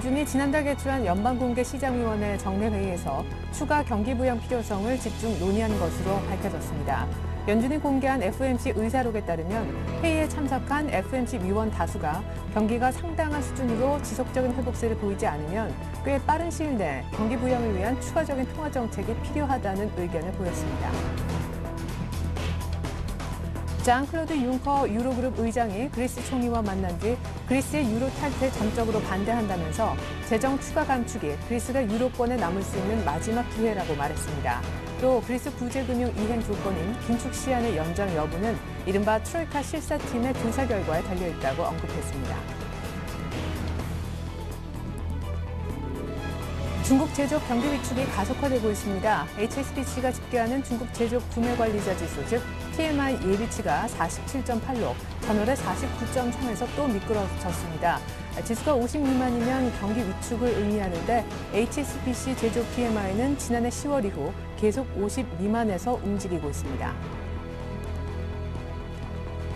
연준이 지난달 개최한 연방공개시장위원회 정례회의에서 추가 경기 부양 필요성을 집중 논의한 것으로 밝혀졌습니다. 연준이 공개한 FOMC 의사록에 따르면 회의에 참석한 FOMC 위원 다수가 경기가 상당한 수준으로 지속적인 회복세를 보이지 않으면 꽤 빠른 시일 내에 경기 부양을 위한 추가적인 통화 정책이 필요하다는 의견을 보였습니다. 장 클로드 융커 유로그룹 의장이 그리스 총리와 만난 뒤 그리스의 유로 탈퇴에 전적으로 반대한다면서 재정 추가 감축이 그리스가 유로권에 남을 수 있는 마지막 기회라고 말했습니다. 또 그리스 구제금융 이행 조건인 긴축 시한의 연장 여부는 이른바 트로이카 실사팀의 조사 결과에 달려있다고 언급했습니다. 중국 제조업 경기 위축이 가속화되고 있습니다. HSBC가 집계하는 중국 제조업 구매관리자 지수, 즉 PMI 예비치가 47.8로 전월에 49.3에서 또 미끄러졌습니다. 지수가 50 미만이면 경기 위축을 의미하는데 HSBC 제조업 PMI는 지난해 10월 이후 계속 50 미만에서 움직이고 있습니다.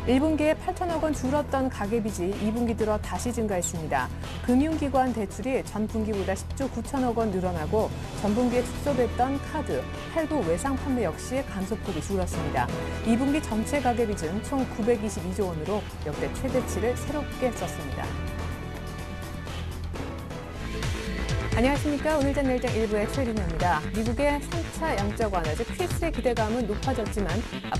1분기에 8천억 원 줄었던 가계빚이 2분기 들어 다시 증가했습니다. 금융기관 대출이 전분기보다 10조 9천억 원 늘어나고 전분기에 축소됐던 카드, 할부 외상 판매 역시 감소폭이 줄었습니다. 2분기 전체 가계빚은 총 922조 원으로 역대 최대치를 새롭게 썼습니다. 안녕하십니까. 오늘 전 내일장 1부의 최리나입니다. 미국의 3차 양적 완화, 즉 퀴스의 기대감은 높아졌지만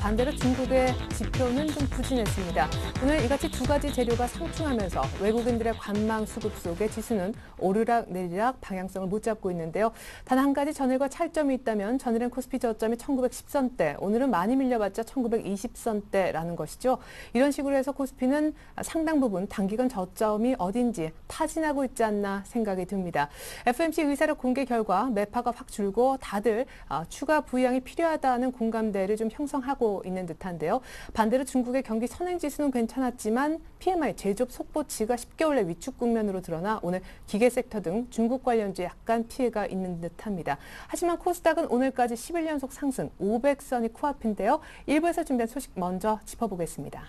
반대로 중국의 지표는 좀 부진했습니다. 오늘 이같이 두 가지 재료가 상충하면서 외국인들의 관망 수급 속에 지수는 오르락 내리락 방향성을 못 잡고 있는데요. 단 한 가지 전일과 차이점이 있다면 전일은 코스피 저점이 1910선대, 오늘은 많이 밀려봤자 1920선대라는 것이죠. 이런 식으로 해서 코스피는 상당 부분 단기간 저점이 어딘지 타진하고 있지 않나 생각이 듭니다. FOMC 의사록 공개 결과 매파가 확 줄고 다들 추가 부양이 필요하다는 공감대를 좀 형성하고 있는 듯한데요. 반대로 중국의 경기 선행지수는 괜찮았지만 PMI 제조업 속보치가 10개월 내 위축 국면으로 드러나 오늘 기계 섹터 등 중국 관련주에 약간 피해가 있는 듯합니다. 하지만 코스닥은 오늘까지 11연속 상승 500선이 코앞인데요. 일부에서 준비한 소식 먼저 짚어보겠습니다.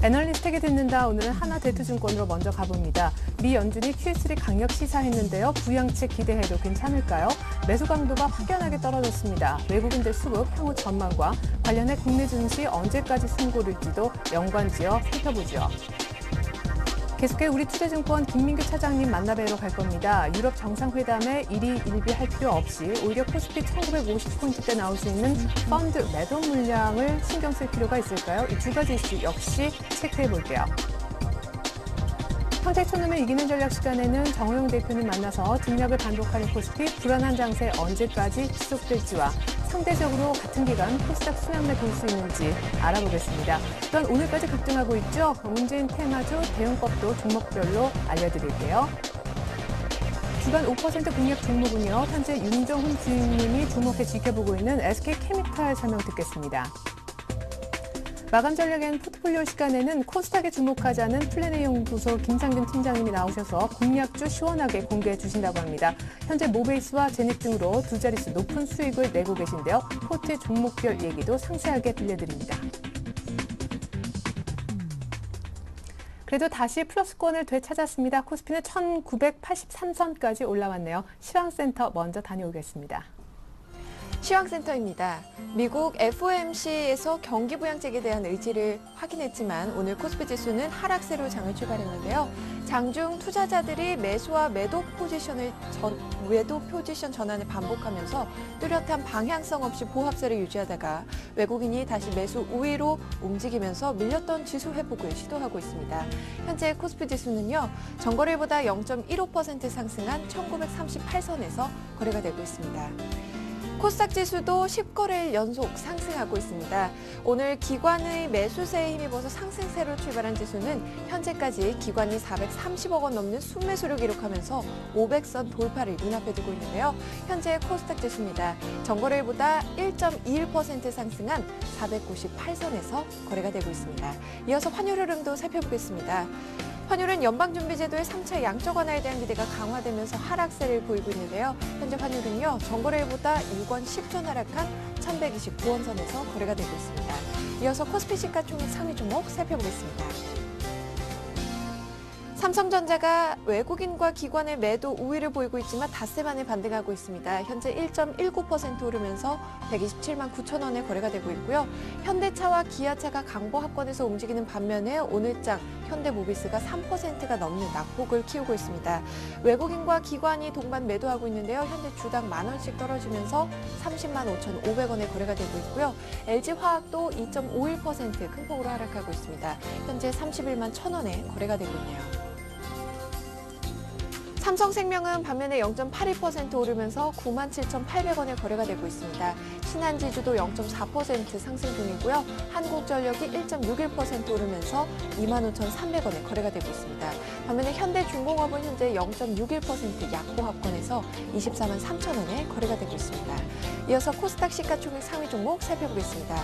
애널리스트에게 듣는다. 오늘은 하나대투증권으로 먼저 가봅니다. 미 연준이 QE3 강력 시사했는데요. 부양책 기대해도 괜찮을까요? 매수 강도가 확연하게 떨어졌습니다. 외국인들 수급, 향후 전망과 관련해 국내 증시 언제까지 숨고를지도 연관지어 살펴보죠. 계속해 우리 투자증권 김민규 차장님 만나뵈러 갈 겁니다. 유럽 정상회담에 일희일비할 필요 없이 오히려 코스피 1950포인트대 나올 수 있는 펀드 매도 물량을 신경 쓸 필요가 있을까요? 이 두 가지 이슈 역시 체크해 볼게요. 평택촌놈을 이기는 전략 시간에는 정호영 대표님 만나서 뒷력을 반복하는 코스피 불안한 장세 언제까지 지속될지와 상대적으로 같은 기간 코스닥 수렴에 돌 수 있는지 알아보겠습니다. 또한 오늘까지 급등하고 있죠. 문재인 테마주 대응법도 종목별로 알려드릴게요. 주간 5% 공략 종목은요. 현재 윤정훈 주임님이 주목해 지켜보고 있는 SK케미칼 설명 듣겠습니다. 마감 전략엔 포트폴리오 시간에는 코스닥에 주목하자는 플래너 연구소 김상균 팀장님이 나오셔서 공략주 시원하게 공개해 주신다고 합니다. 현재 모베이스와 제닉 등으로 두 자릿수 높은 수익을 내고 계신데요. 포트 종목별 얘기도 상세하게 들려드립니다. 그래도 다시 플러스권을 되찾았습니다. 코스피는 1983선까지 올라왔네요. 시황센터 먼저 다녀오겠습니다. 시황센터입니다. 미국 FOMC에서 경기 부양책에 대한 의지를 확인했지만 오늘 코스피 지수는 하락세로 장을 출발했는데요. 장중 투자자들이 매수와 매도 포지션 전환을 반복하면서 뚜렷한 방향성 없이 보합세를 유지하다가 외국인이 다시 매수 우위로 움직이면서 밀렸던 지수 회복을 시도하고 있습니다. 현재 코스피 지수는요. 전거래일보다 0.15% 상승한 1938선에서 거래가 되고 있습니다. 코스닥 지수도 10거래일 연속 상승하고 있습니다. 오늘 기관의 매수세에 힘입어서 상승세로 출발한 지수는 현재까지 기관이 430억 원 넘는 순매수를 기록하면서 500선 돌파를 눈앞에 두고 있는데요. 현재 코스닥 지수입니다. 전거래일보다 1.21% 상승한 498선에서 거래가 되고 있습니다. 이어서 환율 흐름도 살펴보겠습니다. 환율은 연방준비제도의 3차 양적 완화에 대한 기대가 강화되면서 하락세를 보이고 있는데요. 현재 환율은요, 전거래일보다 6원 10전 하락한 1,129원 선에서 거래가 되고 있습니다. 이어서 코스피 시가총액 상위 종목 살펴보겠습니다. 삼성전자가 외국인과 기관의 매도 우위를 보이고 있지만 닷새 만에 반등하고 있습니다. 현재 1.19% 오르면서 127만 9천 원에 거래가 되고 있고요. 현대차와 기아차가 강보 하권에서 움직이는 반면에 오늘장 현대모비스가 3%가 넘는 낙폭을 키우고 있습니다. 외국인과 기관이 동반 매도하고 있는데요. 현재 주당 만 원씩 떨어지면서 30만 5,500원에 거래가 되고 있고요. LG화학도 2.51% 큰 폭으로 하락하고 있습니다. 현재 31만 1,000원에 거래가 되고 있네요. 삼성생명은 반면에 0.82% 오르면서 97,800원에 거래가 되고 있습니다. 신한지주도 0.4% 상승 중이고요. 한국전력이 1.61% 오르면서 25,300원에 거래가 되고 있습니다. 반면에 현대중공업은 현재 0.61% 약보 합권에서 24만 3천원에 거래가 되고 있습니다. 이어서 코스닥 시가총액 상위 종목 살펴보겠습니다.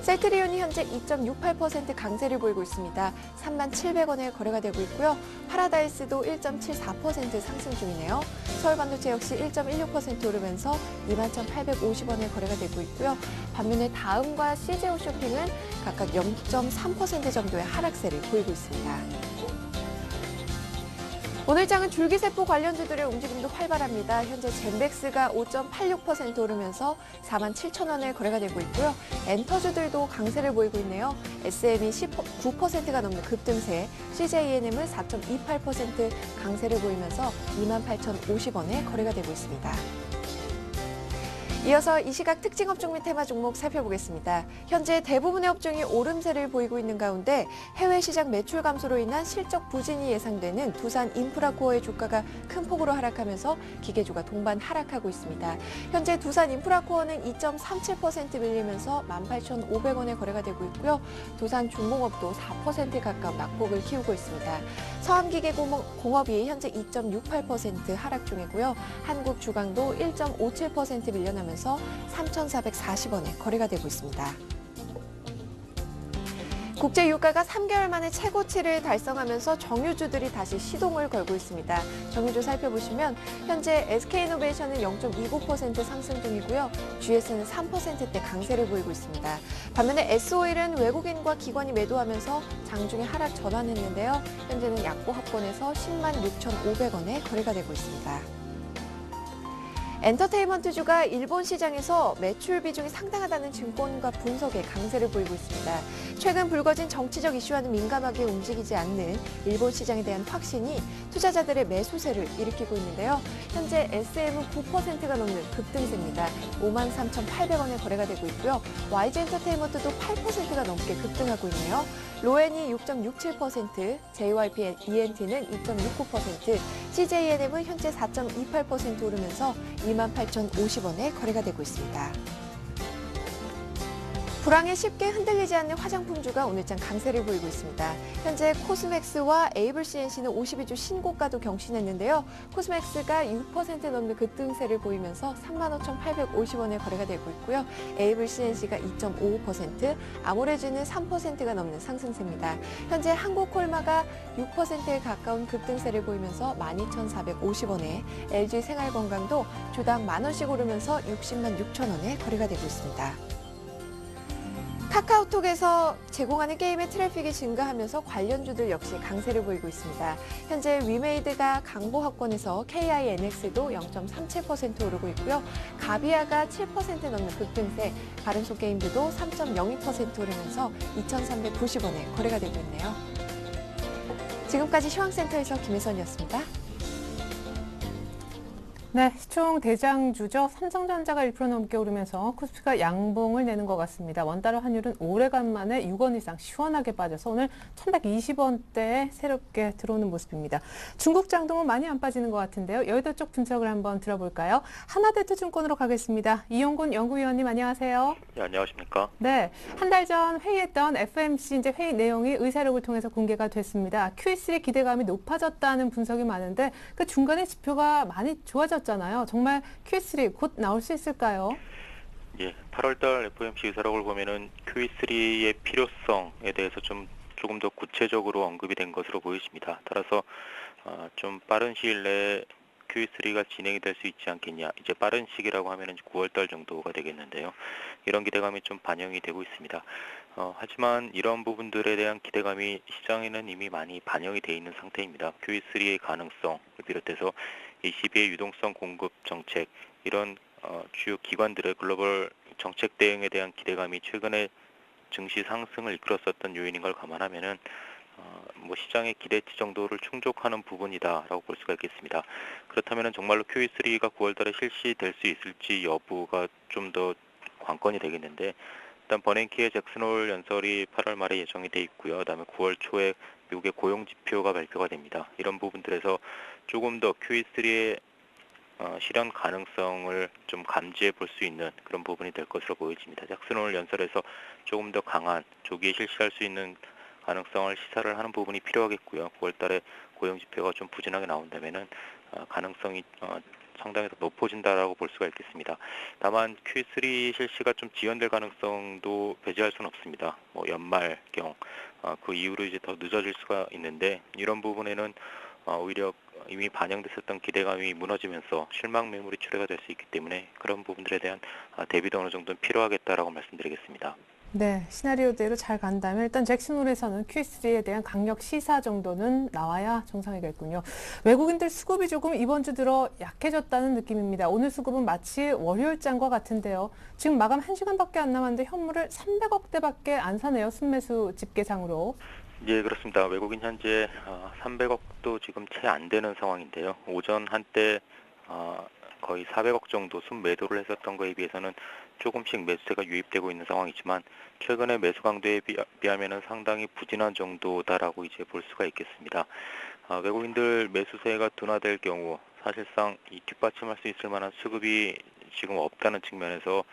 셀트리온이 현재 2.68% 강세를 보이고 있습니다. 3만 700원에 거래가 되고 있고요. 파라다이스도 1.74% 상승 중이네요. 서울반도체 역시 1.16% 오르면서 21,850원에 거래가 되고 있고요. 반면에 다음과 CJ 쇼핑은 각각 0.3% 정도의 하락세를 보이고 있습니다. 오늘 장은 줄기세포 관련주들의 움직임도 활발합니다. 현재 젠백스가 5.86% 오르면서 4만 7천 원에 거래가 되고 있고요. 엔터주들도 강세를 보이고 있네요. SM이 9%가 넘는 급등세, CJENM은 4.28% 강세를 보이면서 2만 8,050원에 거래가 되고 있습니다. 이어서 이 시각 특징 업종 및 테마 종목 살펴보겠습니다. 현재 대부분의 업종이 오름세를 보이고 있는 가운데 해외 시장 매출 감소로 인한 실적 부진이 예상되는 두산 인프라코어의 주가가 큰 폭으로 하락하면서 기계주가 동반 하락하고 있습니다. 현재 두산 인프라코어는 2.37% 밀리면서 18,500원에 거래가 되고 있고요. 두산 중공업도 4% 가까운 낙폭을 키우고 있습니다. 서암기계공업이 현재 2.68% 하락 중이고요. 한국주강도 1.57% 밀려나면서 3,440원에 거래가 되고 있습니다. 국제 유가가 3개월 만에 최고치를 달성하면서 정유주들이 다시 시동을 걸고 있습니다. 정유주 살펴보시면 현재 SK이노베이션은 0.29% 상승 중이고요. GS는 3%대 강세를 보이고 있습니다. 반면에 S오일은 외국인과 기관이 매도하면서 장중에 하락 전환했는데요. 현재는 약보 합권에서 10만 6,500원에 거래가 되고 있습니다. 엔터테인먼트주가 일본 시장에서 매출 비중이 상당하다는 증권가 분석에 강세를 보이고 있습니다. 최근 불거진 정치적 이슈와는 민감하게 움직이지 않는 일본 시장에 대한 확신이 투자자들의 매수세를 일으키고 있는데요. 현재 SM은 9%가 넘는 급등세입니다. 53,800원에 거래가 되고 있고요. YG엔터테인먼트도 8%가 넘게 급등하고 있네요. 로엔이 6.67%, JYP-ENT는 2.69%, CJENM은 현재 4.28% 오르면서 28,050원에 거래가 되고 있습니다. 불황에 쉽게 흔들리지 않는 화장품주가 오늘장 강세를 보이고 있습니다. 현재 코스맥스와 에이블 CNC는 52주 신고가도 경신했는데요. 코스맥스가 6% 넘는 급등세를 보이면서 35,850원에 거래가 되고 있고요. 에이블 CNC가 2.55%, 아모레즈는 3%가 넘는 상승세입니다. 현재 한국콜마가 6%에 가까운 급등세를 보이면서 12,450원에, LG생활건강도 주당 만원씩 오르면서 60만 6천원에 거래가 되고 있습니다. 카카오톡에서 제공하는 게임의 트래픽이 증가하면서 관련주들 역시 강세를 보이고 있습니다. 현재 위메이드가 강보 합권에서 KINX도 0.37% 오르고 있고요. 가비아가 7% 넘는 급등세, 바른손게임즈도 3.02% 오르면서 2,390원에 거래가 되고 있네요. 지금까지 시황센터에서 김혜선이었습니다. 네, 시총 대장주죠. 삼성전자가 1% 넘게 오르면서 코스피가 양봉을 내는 것 같습니다. 원달러 환율은 오래간만에 6원 이상 시원하게 빠져서 오늘 1,120원대에 새롭게 들어오는 모습입니다. 중국 장동은 많이 안 빠지는 것 같은데요. 여의도 쪽 분석을 한번 들어볼까요? 하나대투증권으로 가겠습니다. 이용군 연구위원님 안녕하세요. 네, 안녕하십니까? 네, 한 달 전 회의했던 FOMC 이제 회의 내용이 의사록을 통해서 공개가 됐습니다. QE3 기대감이 높아졌다는 분석이 많은데 그 중간에 지표가 많이 좋아졌잖아요. 정말 QE3 곧 나올 수 있을까요? 예, 8월달 FOMC 의사록을 보면은 QE3의 필요성에 대해서 조금 더 구체적으로 언급이 된 것으로 보여집니다. 따라서 좀 빠른 시일 내에 QE3가 진행이 될 수 있지 않겠냐. 이제 빠른 시기라고 하면은 9월달 정도가 되겠는데요. 이런 기대감이 좀 반영이 되고 있습니다. 하지만 이런 부분들에 대한 기대감이 시장에는 이미 많이 반영이 돼 있는 상태입니다. QE3의 가능성을 비롯해서 ECB의 유동성 공급 정책, 이런 주요 기관들의 글로벌 정책 대응에 대한 기대감이 최근에 증시 상승을 이끌었었던 요인인 걸 감안하면은 시장의 기대치 정도를 충족하는 부분이다라고 볼 수가 있겠습니다. 그렇다면 정말로 QE3가 9월달에 실시될 수 있을지 여부가 좀 더 관건이 되겠는데, 일단 버냉키의 잭슨홀 연설이 8월 말에 예정이 돼 있고요. 그다음에 9월 초에 미국의 고용 지표가 발표가 됩니다. 이런 부분들에서 조금 더 QE3의 실현 가능성을 좀 감지해 볼 수 있는 그런 부분이 될 것으로 보여집니다. 잭슨홀 연설에서 조금 더 강한 조기에 실시할 수 있는 가능성을 시사를 하는 부분이 필요하겠고요. 9월달에 고용 지표가 좀 부진하게 나온다면은 가능성이 상당히 더 높아진다라고 볼 수가 있겠습니다. 다만 Q3 실시가 좀 지연될 가능성도 배제할 수는 없습니다. 연말경 그 이후로 이제 더 늦어질 수가 있는데, 이런 부분에는 오히려 이미 반영됐었던 기대감이 무너지면서 실망 매물이 출회가 될 수 있기 때문에 그런 부분들에 대한 대비도 어느 정도는 필요하겠다라고 말씀드리겠습니다. 네, 시나리오대로 잘 간다면 일단 잭슨홀에서는 Q3에 대한 강력 시사 정도는 나와야 정상이겠군요. 외국인들 수급이 조금 이번 주 들어 약해졌다는 느낌입니다. 오늘 수급은 마치 월요일장과 같은데요. 지금 마감 1시간밖에 안 남았는데 현물을 300억대밖에 안 사네요. 순매수 집계상으로. 예, 그렇습니다. 외국인 현재 300억도 지금 채 안 되는 상황인데요. 오전 한때 거의 400억 정도 순매도를 했었던 거에 비해서는 조금씩 매수세가 유입되고 있는 상황이지만, 최근의 매수 강도에 비하면 상당히 부진한 정도다라고 이제 볼 수가 있겠습니다. 외국인들 매수세가 둔화될 경우 사실상 이 뒷받침할 수 있을 만한 수급이 지금 없다는 측면에서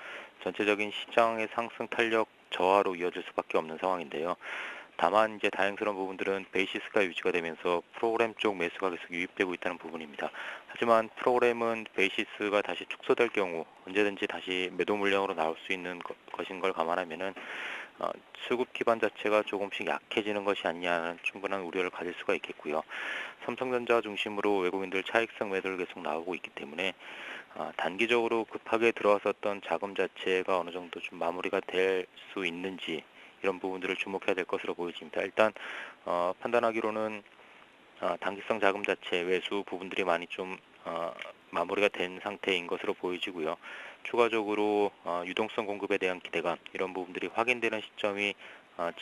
전체적인 시장의 상승 탄력 저하로 이어질 수밖에 없는 상황인데요. 다만 이제 다행스러운 부분들은 베이시스가 유지가 되면서 프로그램 쪽 매수가 계속 유입되고 있다는 부분입니다. 하지만 프로그램은 베이시스가 다시 축소될 경우 언제든지 다시 매도 물량으로 나올 수 있는 것인 걸 감안하면은 수급 기반 자체가 조금씩 약해지는 것이 아니냐는 충분한 우려를 가질 수가 있겠고요. 삼성전자 중심으로 외국인들 차익성 매도를 계속 나오고 있기 때문에 단기적으로 급하게 들어왔었던 자금 자체가 어느 정도 좀 마무리가 될 수 있는지, 이런 부분들을 주목해야 될 것으로 보여집니다. 일단 판단하기로는 단기성 자금 자체 외수 부분들이 많이 좀 마무리가 된 상태인 것으로 보여지고요. 추가적으로 유동성 공급에 대한 기대감, 이런 부분들이 확인되는 시점이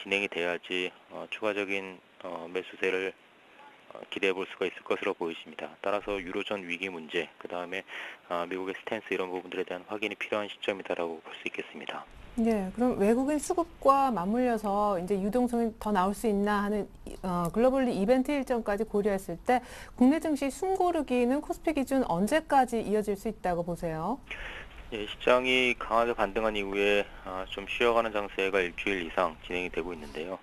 진행이 돼야지 추가적인 매수세를 기대해 볼 수가 있을 것으로 보여집니다. 따라서 유로존 위기 문제, 그 다음에 미국의 스탠스, 이런 부분들에 대한 확인이 필요한 시점이다라고 볼 수 있겠습니다. 네, 그럼 외국인 수급과 맞물려서 이제 유동성이 더 나올 수 있나 하는 글로벌리 이벤트 일정까지 고려했을 때 국내 증시 숨고르기는 코스피 기준 언제까지 이어질 수 있다고 보세요? 예, 시장이 강하게 반등한 이후에 좀 쉬어가는 장세가 일주일 이상 진행이 되고 있는데요.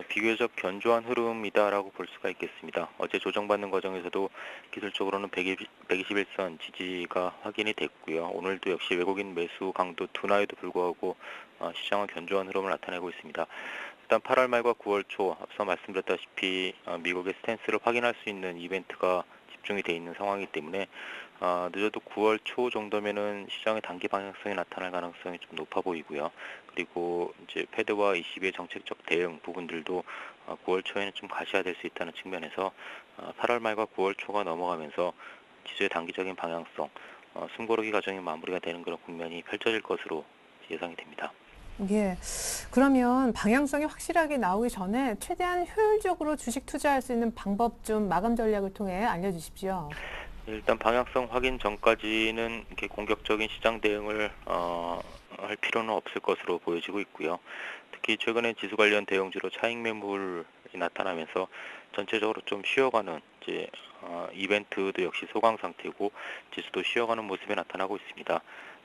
비교적 견조한 흐름이다라고 볼 수가 있겠습니다. 어제 조정받는 과정에서도 기술적으로는 121선 지지가 확인이 됐고요. 오늘도 역시 외국인 매수 강도 둔화에도 불구하고 시장은 견조한 흐름을 나타내고 있습니다. 일단 8월 말과 9월 초 앞서 말씀드렸다시피 미국의 스탠스를 확인할 수 있는 이벤트가 집중이 돼 있는 상황이기 때문에 늦어도 9월 초 정도면은 시장의 단기 방향성이 나타날 가능성이 좀 높아 보이고요. 그리고 이제 패드와 ECB의 정책적 대응 부분들도 9월 초에는 좀 가시화될 수 있다는 측면에서 8월 말과 9월 초가 넘어가면서 지수의 단기적인 방향성, 숨고르기 과정이 마무리가 되는 그런 국면이 펼쳐질 것으로 예상이 됩니다. 예. 그러면 방향성이 확실하게 나오기 전에 최대한 효율적으로 주식 투자할 수 있는 방법 좀 마감 전략을 통해 알려주십시오. 일단 방향성 확인 전까지는 이렇게 공격적인 시장 대응을 할 필요는 없을 것으로 보여지고 있고요. 특히 최근에 지수 관련 대형주로 차익 매물이 나타나면서 전체적으로 좀 쉬어가는 이제 이벤트도 역시 소강 상태고 지수도 쉬어가는 모습이 나타나고 있습니다.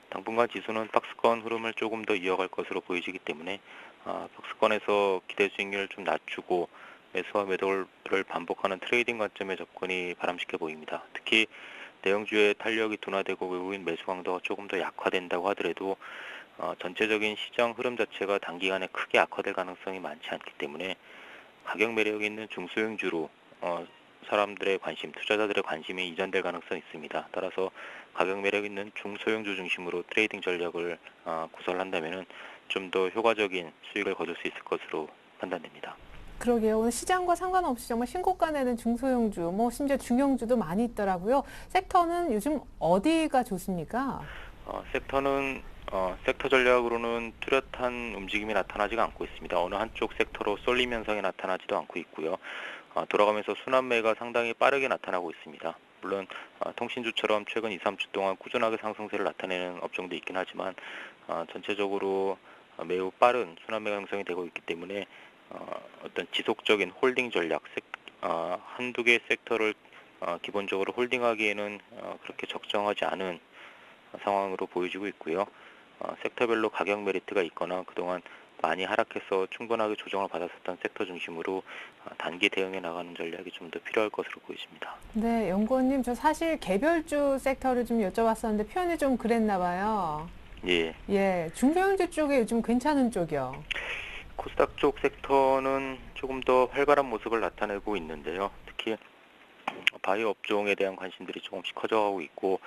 당분간 지수는 박스권 흐름을 조금 더 이어갈 것으로 보여지기 때문에 박스권에서 기대 수익률을 좀 낮추고 매수와 매도를 반복하는 트레이딩 관점의 접근이 바람직해 보입니다. 특히 대형주의 탄력이 둔화되고 외국인 매수 강도가 조금 더 약화된다고 하더라도 전체적인 시장 흐름 자체가 단기간에 크게 악화될 가능성이 많지 않기 때문에 가격 매력이 있는 중소형주로 사람들의 관심, 투자자들의 관심이 이전될 가능성이 있습니다. 따라서 가격 매력 있는 중소형주 중심으로 트레이딩 전략을 구사를 한다면은 좀 더 효과적인 수익을 거둘 수 있을 것으로 판단됩니다. 그러게요. 오늘 시장과 상관없이 정말 신고가 내는 중소형주, 뭐 심지어 중형주도 많이 있더라고요. 섹터는 요즘 어디가 좋습니까? 섹터는 섹터 전략으로는 뚜렷한 움직임이 나타나지가 않고 있습니다. 어느 한쪽 섹터로 쏠림 현상이 나타나지도 않고 있고요. 돌아가면서 순환매가 상당히 빠르게 나타나고 있습니다. 물론 통신주처럼 최근 2, 3주 동안 꾸준하게 상승세를 나타내는 업종도 있긴 하지만 전체적으로 매우 빠른 순환매가 형성이 되고 있기 때문에 어떤 지속적인 홀딩 전략, 한두 개의 섹터를 기본적으로 홀딩하기에는 그렇게 적정하지 않은 상황으로 보여지고 있고요. 섹터별로 가격 메리트가 있거나 그동안 많이 하락해서 충분하게 조정을 받았었던 섹터 중심으로 단기 대응해 나가는 전략이 좀 더 필요할 것으로 보여집니다. 네, 연구원님, 저 사실 개별주 섹터를 좀 여쭤봤었는데 표현이 좀 그랬나 봐요. 예, 예, 중소형주 쪽에 요즘 괜찮은 쪽이요. 코스닥 쪽 섹터는 조금 더 활발한 모습을 나타내고 있는데요. 특히 바이오 업종에 대한 관심들이 조금씩 커져가고 있고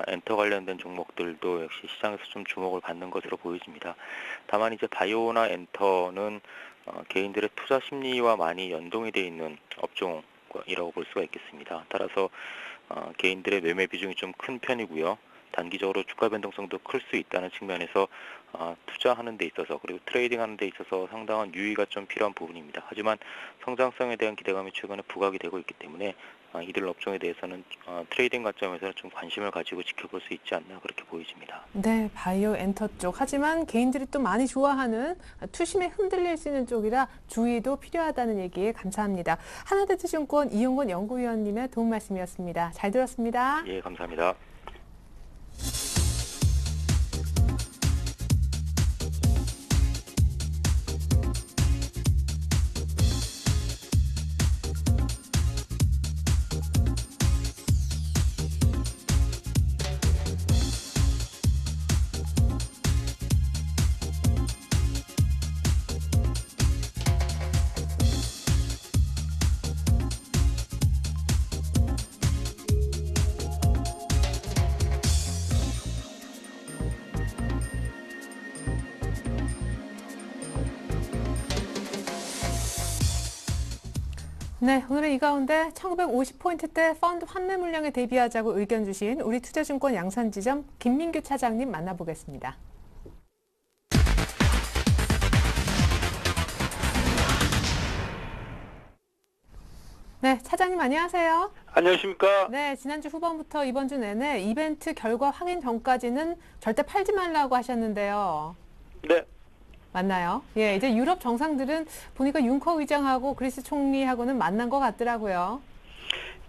엔터 관련된 종목들도 역시 시장에서 좀 주목을 받는 것으로 보여집니다. 다만 이제 바이오나 엔터는 개인들의 투자 심리와 많이 연동이 되어 있는 업종이라고 볼 수가 있겠습니다. 따라서 개인들의 매매 비중이 좀 큰 편이고요. 단기적으로 주가 변동성도 클 수 있다는 측면에서 투자하는 데 있어서 그리고 트레이딩하는 데 있어서 상당한 유의가 좀 필요한 부분입니다. 하지만 성장성에 대한 기대감이 최근에 부각이 되고 있기 때문에 이들 업종에 대해서는 트레이딩 관점에서 좀 관심을 가지고 지켜볼 수 있지 않나 그렇게 보여집니다. 네, 바이오 엔터 쪽. 하지만 개인들이 또 많이 좋아하는 투심에 흔들릴 수 있는 쪽이라 주의도 필요하다는 얘기 감사합니다. 하나대투증권 이용건 연구위원님의 도움 말씀이었습니다. 잘 들었습니다. 예, 감사합니다. 네, 오늘은 이 가운데 1950포인트대 펀드 환매 물량에 대비하자고 의견 주신 우리 투자증권 양산지점 김민규 차장님 만나보겠습니다. 네, 차장님 안녕하세요. 안녕하십니까? 네, 지난주 후반부터 이번 주 내내 이벤트 결과 확인 전까지는 절대 팔지 말라고 하셨는데요. 네. 맞나요? 예, 이제 유럽 정상들은 보니까 융커 의장하고 그리스 총리하고는 만난 것 같더라고요.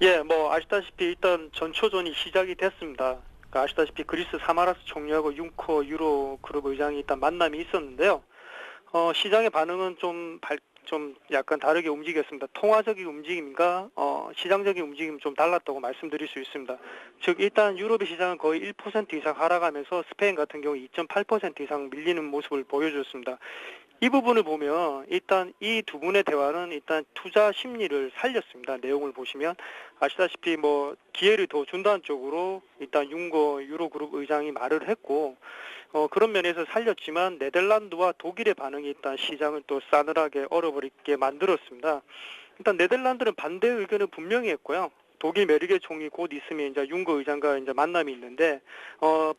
예, 뭐 아시다시피 일단 전초전이 시작이 됐습니다. 그러니까 아시다시피 그리스 사마라스 총리하고 융커 유로 그룹 의장이 일단 만남이 있었는데요. 시장의 반응은 좀 약간 다르게 움직였습니다. 통화적인 움직임과 시장적인 움직임이 좀 달랐다고 말씀드릴 수 있습니다. 즉 일단 유럽의 시장은 거의 1% 이상 하락하면서 스페인 같은 경우 2.8% 이상 밀리는 모습을 보여줬습니다. 이 부분을 보면 일단 이 두 분의 대화는 일단 투자 심리를 살렸습니다. 내용을 보시면 아시다시피 뭐 기회를 더 준다는 쪽으로 일단 융거 유로그룹 의장이 말을 했고 그런 면에서 살렸지만 네덜란드와 독일의 반응이 일단 시장을 또 싸늘하게 얼어버리게 만들었습니다. 일단 네덜란드는 반대 의견을 분명히 했고요. 독일 메르켈 총리 곧 있으면 이제 융거 의장과 이제 만남이 있는데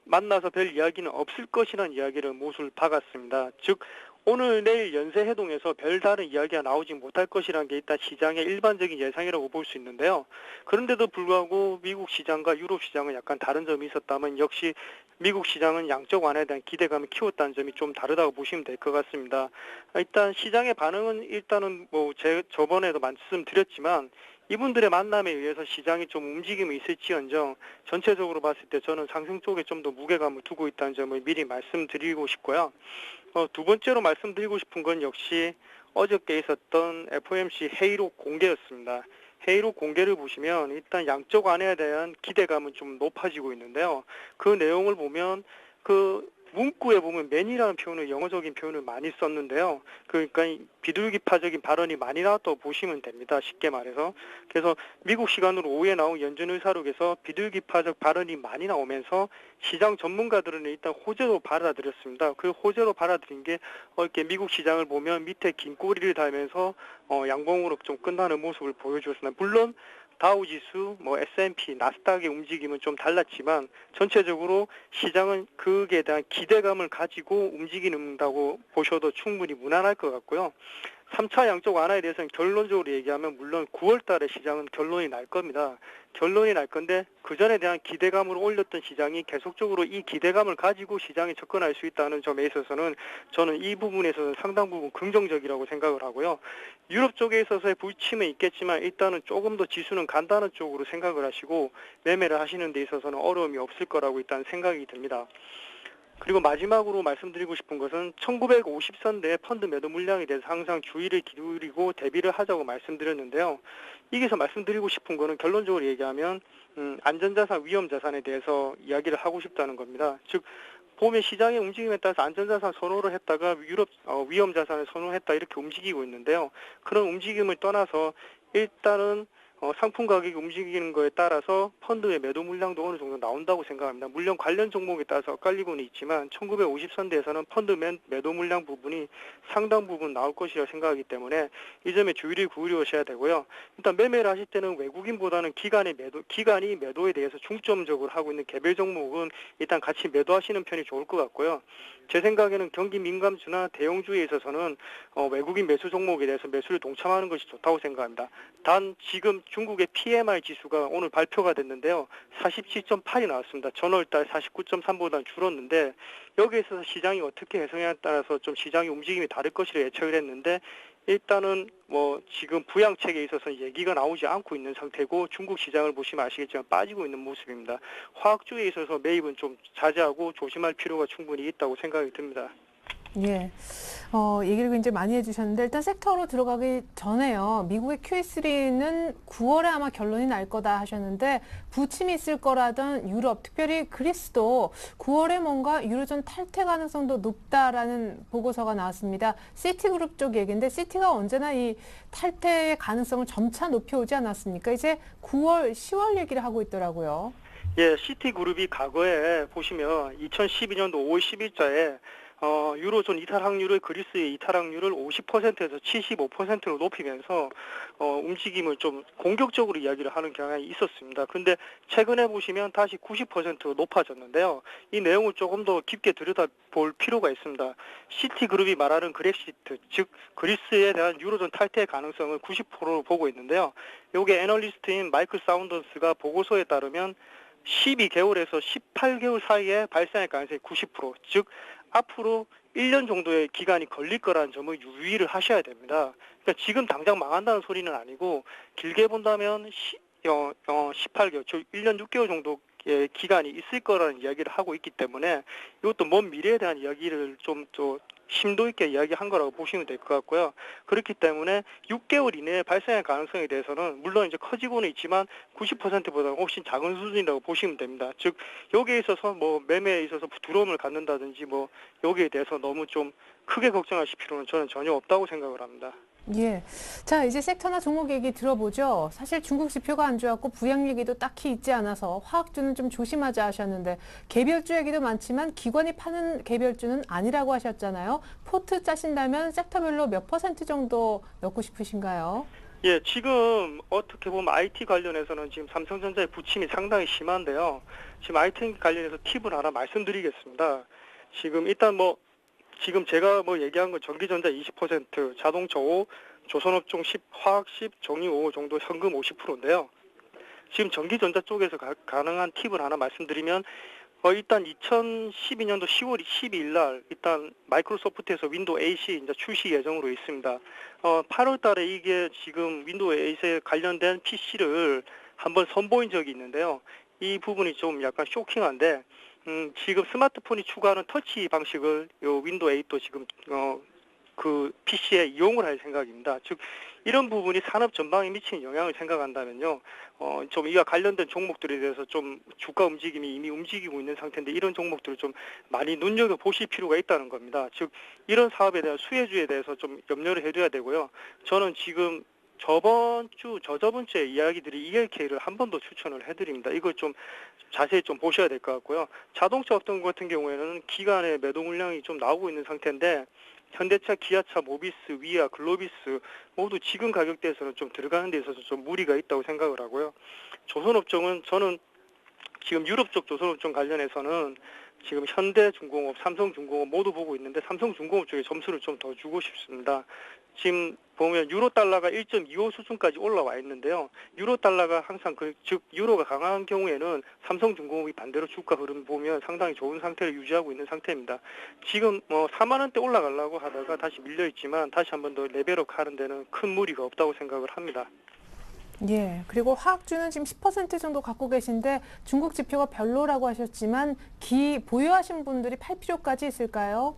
만나서 별 이야기는 없을 것이라는 이야기를 못을 박았습니다. 즉 오늘 내일 연쇄회동에서 별다른 이야기가 나오지 못할 것이라는 게 일단 시장의 일반적인 예상이라고 볼 수 있는데요. 그런데도 불구하고 미국 시장과 유럽 시장은 약간 다른 점이 있었다면 역시 미국 시장은 양적 완화에 대한 기대감을 키웠다는 점이 좀 다르다고 보시면 될 것 같습니다. 일단 시장의 반응은 일단은 뭐 저번에도 말씀드렸지만 이분들의 만남에 의해서 시장이 좀 움직임이 있을지언정 전체적으로 봤을 때 저는 상승 쪽에 좀 더 무게감을 두고 있다는 점을 미리 말씀드리고 싶고요. 두 번째로 말씀드리고 싶은 건 역시 어저께 있었던 FOMC 회의록 공개였습니다. 회의록 공개를 보시면 일단 양적 완화에 대한 기대감은 좀 높아지고 있는데요. 그 내용을 보면 그 문구에 보면 man이라는 표현을 영어적인 표현을 많이 썼는데요. 그러니까 이 비둘기파적인 발언이 많이 나왔다고 보시면 됩니다. 쉽게 말해서. 그래서 미국 시간으로 오후에 나온 연준 의사록에서 비둘기파적 발언이 많이 나오면서 시장 전문가들은 일단 호재로 받아들였습니다. 그 호재로 받아들인 게 이렇게 미국 시장을 보면 밑에 긴 꼬리를 달면서 양봉으로 좀 끝나는 모습을 보여주었습니다. 물론 다우지수, S&P, 나스닥의 움직임은 좀 달랐지만 전체적으로 시장은 그에 대한 기대감을 가지고 움직인다고 보셔도 충분히 무난할 것 같고요. 3차 양적 완화에 대해서는 결론적으로 얘기하면 물론 9월 달에 시장은 결론이 날 겁니다. 결론이 날 건데 그 전에 대한 기대감을 올렸던 시장이 계속적으로 이 기대감을 가지고 시장에 접근할 수 있다는 점에 있어서는 저는 이 부분에 있어서는 상당 부분 긍정적이라고 생각을 하고요. 유럽 쪽에 있어서의 부침은 있겠지만 일단은 조금 더 지수는 간다는 쪽으로 생각을 하시고 매매를 하시는 데 있어서는 어려움이 없을 거라고 일단 생각이 듭니다. 그리고 마지막으로 말씀드리고 싶은 것은 1950선대 펀드 매도 물량에 대해서 항상 주의를 기울이고 대비를 하자고 말씀드렸는데요. 여기서 말씀드리고 싶은 거는 결론적으로 얘기하면 안전자산, 위험자산에 대해서 이야기를 하고 싶다는 겁니다. 즉 보면 시장의 움직임에 따라서 안전자산 선호를 했다가 위험자산을 선호했다 이렇게 움직이고 있는데요. 그런 움직임을 떠나서 일단은 상품 가격이 움직이는 거에 따라서 펀드의 매도 물량도 어느 정도 나온다고 생각합니다. 물론 관련 종목에 따라서 엇갈리고는 있지만 1950선대에서는 펀드 매도 물량 부분이 상당 부분 나올 것이라 생각하기 때문에 이 점에 주의를 기울이셔야 되고요. 일단 매매를 하실 때는 외국인보다는 기관이 매도에 대해서 중점적으로 하고 있는 개별 종목은 일단 같이 매도하시는 편이 좋을 것 같고요. 제 생각에는 경기 민감주나 대형주에 있어서는 외국인 매수 종목에 대해서 매수를 동참하는 것이 좋다고 생각합니다. 단 지금 중국의 PMI 지수가 오늘 발표가 됐는데요. 47.8이 나왔습니다. 전월달 49.3보다는 줄었는데 여기에 있어서 시장이 어떻게 해석하냐에 따라서 좀 시장의 움직임이 다를 것이라 예측을 했는데 일단은 지금 부양책에 있어서 얘기가 나오지 않고 있는 상태고 중국 시장을 보시면 아시겠지만 빠지고 있는 모습입니다. 화학주에 있어서 매입은 좀 자제하고 조심할 필요가 충분히 있다고 생각이 듭니다. 예. 얘기를 굉장히 많이 해주셨는데 일단 섹터로 들어가기 전에요. 미국의 QE3는 9월에 아마 결론이 날 거다 하셨는데 부침이 있을 거라던 유럽, 특별히 그리스도 9월에 뭔가 유로존 탈퇴 가능성도 높다라는 보고서가 나왔습니다. 시티그룹 쪽 얘기인데 시티가 언제나 이 탈퇴의 가능성을 점차 높여오지 않았습니까? 이제 9월, 10월 얘기를 하고 있더라고요. 예, 시티그룹이 과거에 보시면 2012년도 5월 10일자에 유로존 이탈 확률을 그리스의 이탈 확률을 50%에서 75%로 높이면서 움직임을 좀 공격적으로 이야기를 하는 경향이 있었습니다. 그런데 최근에 보시면 다시 90%로 높아졌는데요. 이 내용을 조금 더 깊게 들여다볼 필요가 있습니다. 시티그룹이 말하는 그렉시트, 즉 그리스에 대한 유로존 탈퇴 가능성을 90%로 보고 있는데요. 이게 애널리스트인 마이클 사운더스가 보고서에 따르면 12개월에서 18개월 사이에 발생할 가능성이 90%, 즉 앞으로 1년 정도의 기간이 걸릴 거라는 점을 유의를 하셔야 됩니다. 그러니까 지금 당장 망한다는 소리는 아니고 길게 본다면 18개월, 즉 1년 6개월 정도의 기간이 있을 거라는 이야기를 하고 있기 때문에 이것도 먼 미래에 대한 이야기를 좀 심도 있게 이야기한 거라고 보시면 될 것 같고요. 그렇기 때문에 6개월 이내에 발생할 가능성에 대해서는 물론 이제 커지고는 있지만 90%보다 훨씬 작은 수준이라고 보시면 됩니다. 즉 여기에 있어서 매매에 있어서 두려움을 갖는다든지 여기에 대해서 너무 좀 크게 걱정하실 필요는 저는 전혀 없다고 생각을 합니다. 예. 자, 이제 섹터나 종목 얘기 들어보죠. 사실 중국 지표가 안 좋았고 부양 얘기도 딱히 있지 않아서 화학주는 좀 조심하자 하셨는데 개별주 얘기도 많지만 기관이 파는 개별주는 아니라고 하셨잖아요. 포트 짜신다면 섹터별로 몇 % 정도 넣고 싶으신가요? 예, 지금 어떻게 보면 IT 관련해서는 지금 삼성전자의 부침이 상당히 심한데요. 지금 IT 관련해서 팁을 하나 말씀드리겠습니다. 지금 일단 지금 제가 얘기한 건 전기전자 20%, 자동차 5, 조선업종 10, 화학 10, 정유 5 정도, 현금 50%인데요. 지금 전기전자 쪽에서 가능한 팁을 하나 말씀드리면 일단 2012년도 10월 12일 날 일단 마이크로소프트에서 윈도우 8이 이제 출시 예정으로 있습니다. 8월 달에 이게 지금 윈도우 8에 관련된 PC를 한번 선보인 적이 있는데요. 이 부분이 좀 약간 쇼킹한데 지금 스마트폰이 추가하는 터치 방식을 윈도우 8도 지금 그 PC에 이용을 할 생각입니다. 즉 이런 부분이 산업 전방에 미치는 영향을 생각한다면요, 좀 이와 관련된 종목들에 대해서 좀 주가 움직임이 이미 움직이고 있는 상태인데 이런 종목들을 좀 많이 눈여겨 보실 필요가 있다는 겁니다. 즉 이런 사업에 대한 수혜주에 대해서 좀 염려를 해둬야 되고요. 저는 지금 저저번 주에 이야기 드린 ELK를 한 번 더 추천을 해드립니다. 이걸 좀 자세히 좀 보셔야 될 것 같고요. 자동차 업종 같은 경우에는 기간에 매도 물량이 좀 나오고 있는 상태인데 현대차, 기아차, 모비스, 위아, 글로비스 모두 지금 가격대에서는 좀 들어가는 데 있어서 좀 무리가 있다고 생각을 하고요. 조선업종은 저는 지금 유럽 쪽 조선업종 관련해서는 지금 현대중공업, 삼성중공업 모두 보고 있는데 삼성중공업 쪽에 점수를 좀 더 주고 싶습니다. 지금 보면 유로 달러가 1.25 수준까지 올라와 있는데요. 유로 달러가 항상 즉 유로가 강한 경우에는 삼성중공업이 반대로 주가 흐름 보면 상당히 좋은 상태를 유지하고 있는 상태입니다. 지금 4만 원대 올라가려고 하다가 다시 밀려 있지만 다시 한 번 더 레벨업 하는 데는 큰 무리가 없다고 생각을 합니다. 예, 그리고 화학주는 지금 10% 정도 갖고 계신데 중국 지표가 별로라고 하셨지만 기 보유하신 분들이 팔 필요까지 있을까요?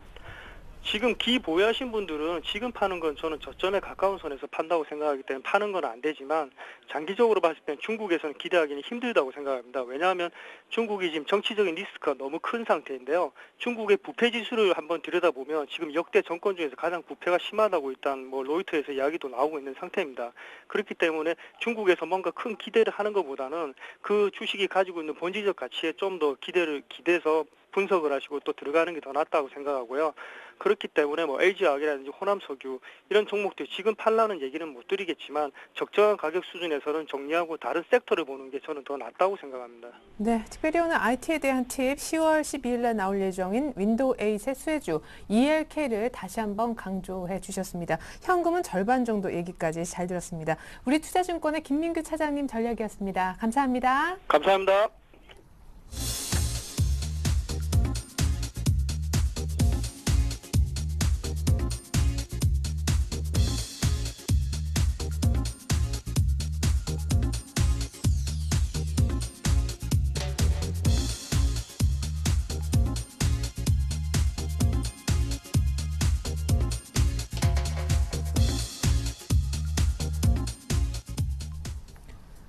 지금 기 보유하신 분들은 지금 파는 건 저는 저점에 가까운 선에서 판다고 생각하기 때문에 파는 건 안 되지만 장기적으로 봤을 때는 중국에서는 기대하기는 힘들다고 생각합니다. 왜냐하면 중국이 지금 정치적인 리스크가 너무 큰 상태인데요. 중국의 부패 지수를 한번 들여다보면 지금 역대 정권 중에서 가장 부패가 심하다고 일단 로이터에서 이야기도 나오고 있는 상태입니다. 그렇기 때문에 중국에서 뭔가 큰 기대를 하는 것보다는 그 주식이 가지고 있는 본질적 가치에 좀 더 기대서 분석을 하시고 또 들어가는 게 더 낫다고 생각하고요. 그렇기 때문에 LG화학이라든지 호남석유 이런 종목들 지금 팔라는 얘기는 못 드리겠지만 적정한 가격 수준에서는 정리하고 다른 섹터를 보는 게 저는 더 낫다고 생각합니다. 네, 특별히 오늘 IT에 대한 팁 10월 12일에 나올 예정인 윈도우 8의 수혜주 ELK를 다시 한번 강조해 주셨습니다. 현금은 절반 정도 얘기까지 잘 들었습니다. 우리 투자증권의 김민규 차장님 전략이었습니다. 감사합니다. 감사합니다.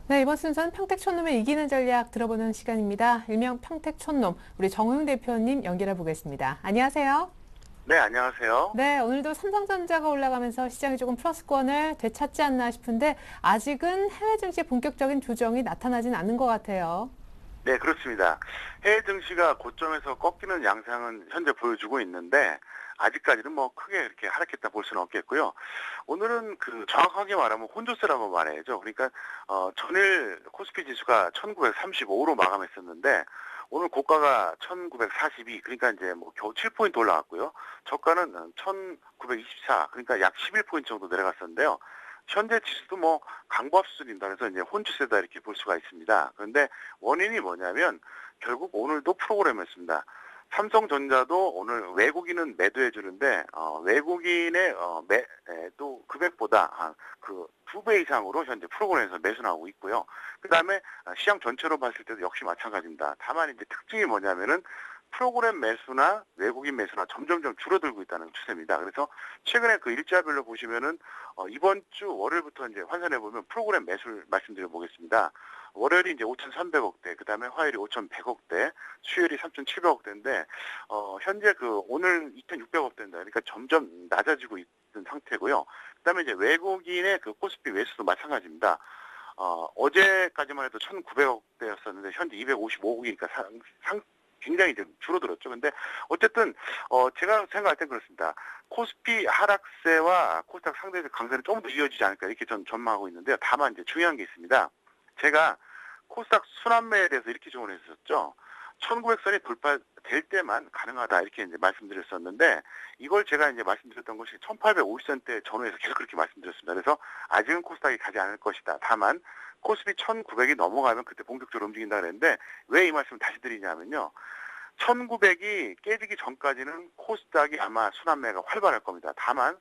네, 이번 순서는 평택촌놈의 이기는 전략 들어보는 시간입니다. 일명 평택촌놈, 우리 정호영 대표님 연결해 보겠습니다. 안녕하세요. 네, 안녕하세요. 네, 오늘도 삼성전자가 올라가면서 시장이 조금 플러스권을 되찾지 않나 싶은데 아직은 해외 증시의 본격적인 조정이 나타나진 않는 것 같아요. 네, 그렇습니다. 해외 증시가 고점에서 꺾이는 양상은 현재 보여주고 있는데 아직까지는 크게 이렇게 하락했다 볼 수는 없겠고요. 오늘은 정확하게 말하면 혼조세라고 말해야죠. 그러니까 전일 코스피 지수가 1935로 마감했었는데 오늘 고가가 1942, 그러니까 이제 겨우 7포인트 올라갔고요. 저가는 1924, 그러니까 약 11포인트 정도 내려갔었는데요. 현재 지수도 강보합 수준이다. 그래서 이제 혼조세다 이렇게 볼 수가 있습니다. 그런데 원인이 뭐냐면 결국 오늘도 프로그램이었습니다. 삼성전자도 오늘 외국인은 매도해 주는데 외국인의 매도 금액보다 한 2배 이상으로 현재 프로그램에서 매수 나오고 있고요. 그다음에 시장 전체로 봤을 때도 역시 마찬가지입니다. 다만 이제 특징이 뭐냐면은 프로그램 매수나 외국인 매수나 점점점 줄어들고 있다는 추세입니다. 그래서 최근에 일자별로 보시면은 이번 주 월요일부터 이제 환산해 보면 프로그램 매수를 말씀드려 보겠습니다. 월요일이 이제 5,300억대, 그 다음에 화요일이 5,100억대, 수요일이 3,700억대인데, 현재 오늘 2,600억대입니다. 그러니까 점점 낮아지고 있는 상태고요. 그 다음에 이제 외국인의 코스피 매수도 마찬가지입니다. 어제까지만 해도 1,900억대였었는데, 현재 255억이니까 굉장히 좀 줄어들었죠. 근데 어쨌든 제가 생각할 땐 그렇습니다. 코스피 하락세와 코스닥 상대적 강세는 좀 더 이어지지 않을까 이렇게 전 전망하고 있는데요. 다만 이제 중요한 게 있습니다. 제가 코스닥 순환매에 대해서 이렇게 조언을 했었죠. 1900선이 돌파될 때만 가능하다 이렇게 이제 말씀드렸었는데 이걸 제가 이제 말씀드렸던 것이 1850선대 전후에서 계속 그렇게 말씀드렸습니다. 그래서 아직은 코스닥이 가지 않을 것이다. 다만 코스피 1900이 넘어가면 그때 본격적으로 움직인다 그랬는데 왜 이 말씀을 다시 드리냐면요. 1900이 깨지기 전까지는 코스닥이 아마 순환매가 활발할 겁니다. 다만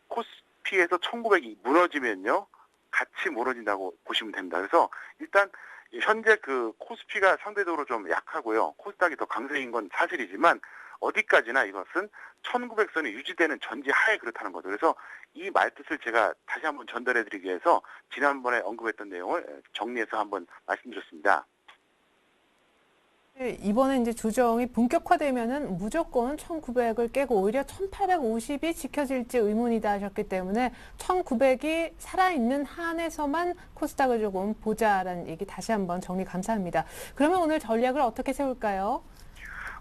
코스피에서 1900이 무너지면요. 같이 무너진다고 보시면 됩니다. 그래서 일단 현재 코스피가 상대적으로 좀 약하고요. 코스닥이 더 강세인 건 사실이지만 어디까지나 이것은 1900선이 유지되는 전제하에 그렇다는 거죠. 그래서 이 말뜻을 제가 다시 한번 전달해드리기 위해서 지난번에 언급했던 내용을 정리해서 한번 말씀드렸습니다. 이번에 이제 조정이 본격화되면은 무조건 1900을 깨고 오히려 1850이 지켜질지 의문이다 하셨기 때문에 1900이 살아있는 한에서만 코스닥을 조금 보자라는 얘기 다시 한번 정리 감사합니다. 그러면 오늘 전략을 어떻게 세울까요?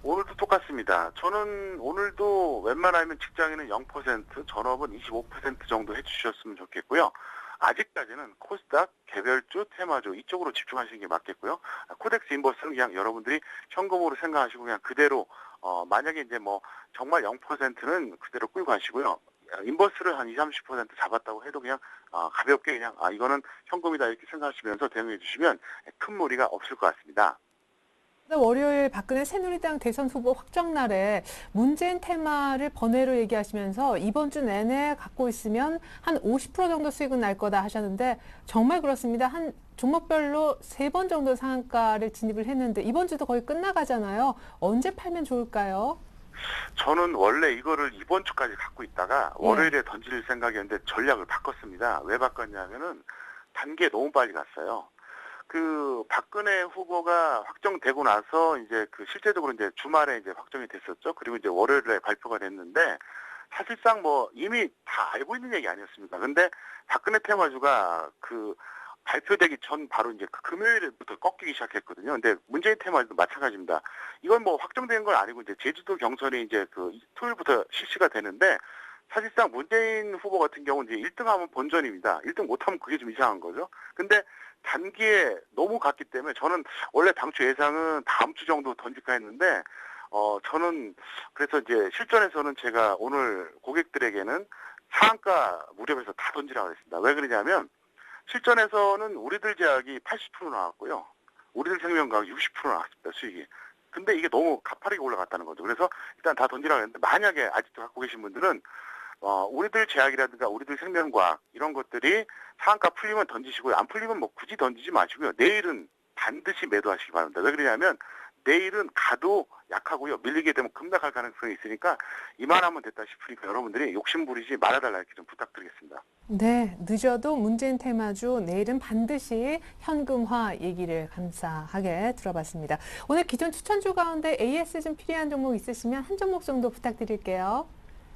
오늘도 똑같습니다. 저는 오늘도 웬만하면 직장인은 0%, 전업은 25% 정도 해주셨으면 좋겠고요. 아직까지는 코스닥, 개별주, 테마주 이쪽으로 집중하시는 게 맞겠고요. 코덱스 인버스는 그냥 여러분들이 현금으로 생각하시고 그냥 그대로 만약에 이제 뭐 정말 0%는 그대로 끌고 가시고요. 인버스를 한 20-30% 잡았다고 해도 그냥 가볍게 그냥 이거는 현금이다 이렇게 생각하시면서 대응해 주시면 큰 무리가 없을 것 같습니다. 월요일 박근혜 새누리당 대선 후보 확정 날에 문재인 테마를 번외로 얘기하시면서 이번 주 내내 갖고 있으면 한 50% 정도 수익은 날 거다 하셨는데 정말 그렇습니다. 한 종목별로 3번 정도 상한가를 진입을 했는데 이번 주도 거의 끝나가잖아요. 언제 팔면 좋을까요? 저는 원래 이거를 이번 주까지 갖고 있다가 월요일에 던질 생각이었는데 전략을 바꿨습니다. 왜 바꿨냐면은 단계에 너무 빨리 갔어요. 그 박근혜 후보가 확정되고 나서 이제 그 실제적으로 이제 주말에 이제 확정이 됐었죠. 그리고 이제 월요일에 발표가 됐는데 사실상 뭐 이미 다 알고 있는 얘기 아니었습니까? 근데 박근혜 테마주가 그 발표되기 전 바로 이제 그 금요일부터 꺾이기 시작했거든요. 근데 문재인 테마주도 마찬가지입니다. 이건 뭐 확정된 건 아니고 이제 제주도 경선이 이제 그 토요일부터 실시가 되는데 사실상 문재인 후보 같은 경우는 이제 1등하면 본전입니다. 1등 못하면 그게 좀 이상한 거죠. 근데 단기에 너무 갔기 때문에 저는 원래 당초 예상은 다음 주 정도 던질까 했는데 저는 그래서 이제 실전에서는 제가 오늘 고객들에게는 상한가 무렵에서 다 던지라고 했습니다. 왜 그러냐면 실전에서는 우리들 제약이 80% 나왔고요. 우리들 생명과학 60% 나왔습니다. 수익이. 근데 이게 너무 가파르게 올라갔다는 거죠. 그래서 일단 다 던지라고 했는데 만약에 아직도 갖고 계신 분들은 우리들 제약이라든가 우리들 생명과학 이런 것들이 상한가 풀리면 던지시고요. 안 풀리면 뭐 굳이 던지지 마시고요. 내일은 반드시 매도하시기 바랍니다. 왜 그러냐면 내일은 가도 약하고요. 밀리게 되면 급락할 가능성이 있으니까 이만하면 됐다 싶으니까 여러분들이 욕심 부리지 말아달라 이렇게 좀 부탁드리겠습니다. 네, 늦어도 문재인 테마주 내일은 반드시 현금화 얘기를 감사하게 들어봤습니다. 오늘 기존 추천주 가운데 AS 좀 필요한 종목 있으시면 한 종목 정도 부탁드릴게요.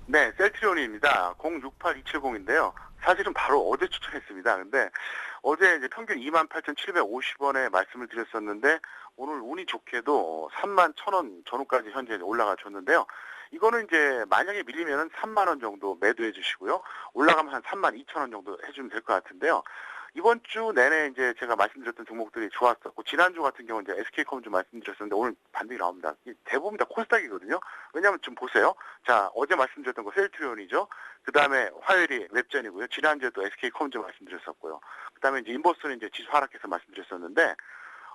네, 셀트리온입니다. 068270인데요. 사실은 바로 어제 추천했습니다. 근데 어제 이제 평균 28,750원에 말씀을 드렸었는데 오늘 운이 좋게도 31,000원 전후까지 현재 올라가 줬는데요. 이거는 이제 만약에 밀리면은 3만 원 정도 매도해 주시고요. 올라가면 한 32,000원 정도 해주면 될 것 같은데요. 이번 주 내내 이제 제가 말씀드렸던 종목들이 좋았었고, 지난주 같은 경우는 이제 SK컴 좀 말씀드렸었는데, 오늘 반등이 나옵니다. 대부분 다 코스닥이거든요. 왜냐하면 좀 보세요. 자, 어제 말씀드렸던 거 셀트리온이죠. 그 다음에 화요일이 웹전이고요. 지난주에도 SK컴 좀 말씀드렸었고요. 그 다음에 이제 인버스는 이제 지수 하락해서 말씀드렸었는데,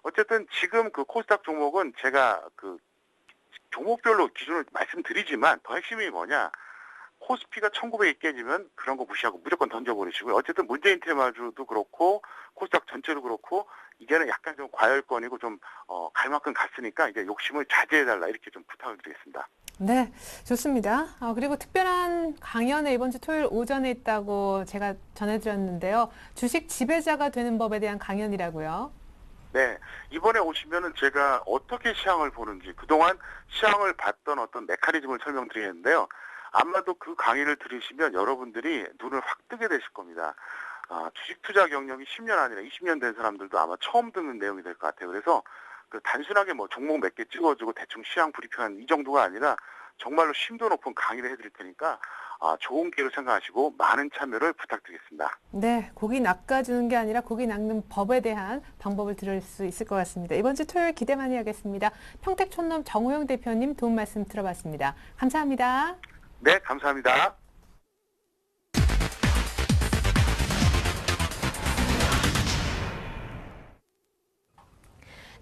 어쨌든 지금 그 코스닥 종목은 제가 그 종목별로 기준을 말씀드리지만 더 핵심이 뭐냐. 코스피가 1900이 깨지면 그런 거 무시하고 무조건 던져버리시고요. 어쨌든 문재인 테마주도 그렇고 코스닥 전체도 그렇고 이제는 약간 좀 과열권이고 좀 갈 만큼 갔으니까 이제 욕심을 자제해달라 이렇게 좀 부탁을 드리겠습니다. 네, 좋습니다. 그리고 특별한 강연에 이번 주 토요일 오전에 있다고 제가 전해드렸는데요. 주식 지배자가 되는 법에 대한 강연이라고요. 네, 이번에 오시면은 제가 어떻게 시황을 보는지 그동안 시황을 봤던 어떤 메커니즘을 설명드리겠는데요. 아마도 그 강의를 들으시면 여러분들이 눈을 확 뜨게 되실 겁니다. 주식 투자 경력이 10년 아니라 20년 된 사람들도 아마 처음 듣는 내용이 될 것 같아요. 그래서 그 단순하게 뭐 종목 몇 개 찍어주고 대충 시황 브리핑한 이 정도가 아니라 정말로 심도 높은 강의를 해드릴 테니까 좋은 기회로 생각하시고 많은 참여를 부탁드리겠습니다. 네, 고기 낚아주는 게 아니라 고기 낚는 법에 대한 방법을 들을 수 있을 것 같습니다. 이번 주 토요일 기대 많이 하겠습니다. 평택촌놈 정호영 대표님 도움 말씀 들어봤습니다. 감사합니다. 네, 감사합니다.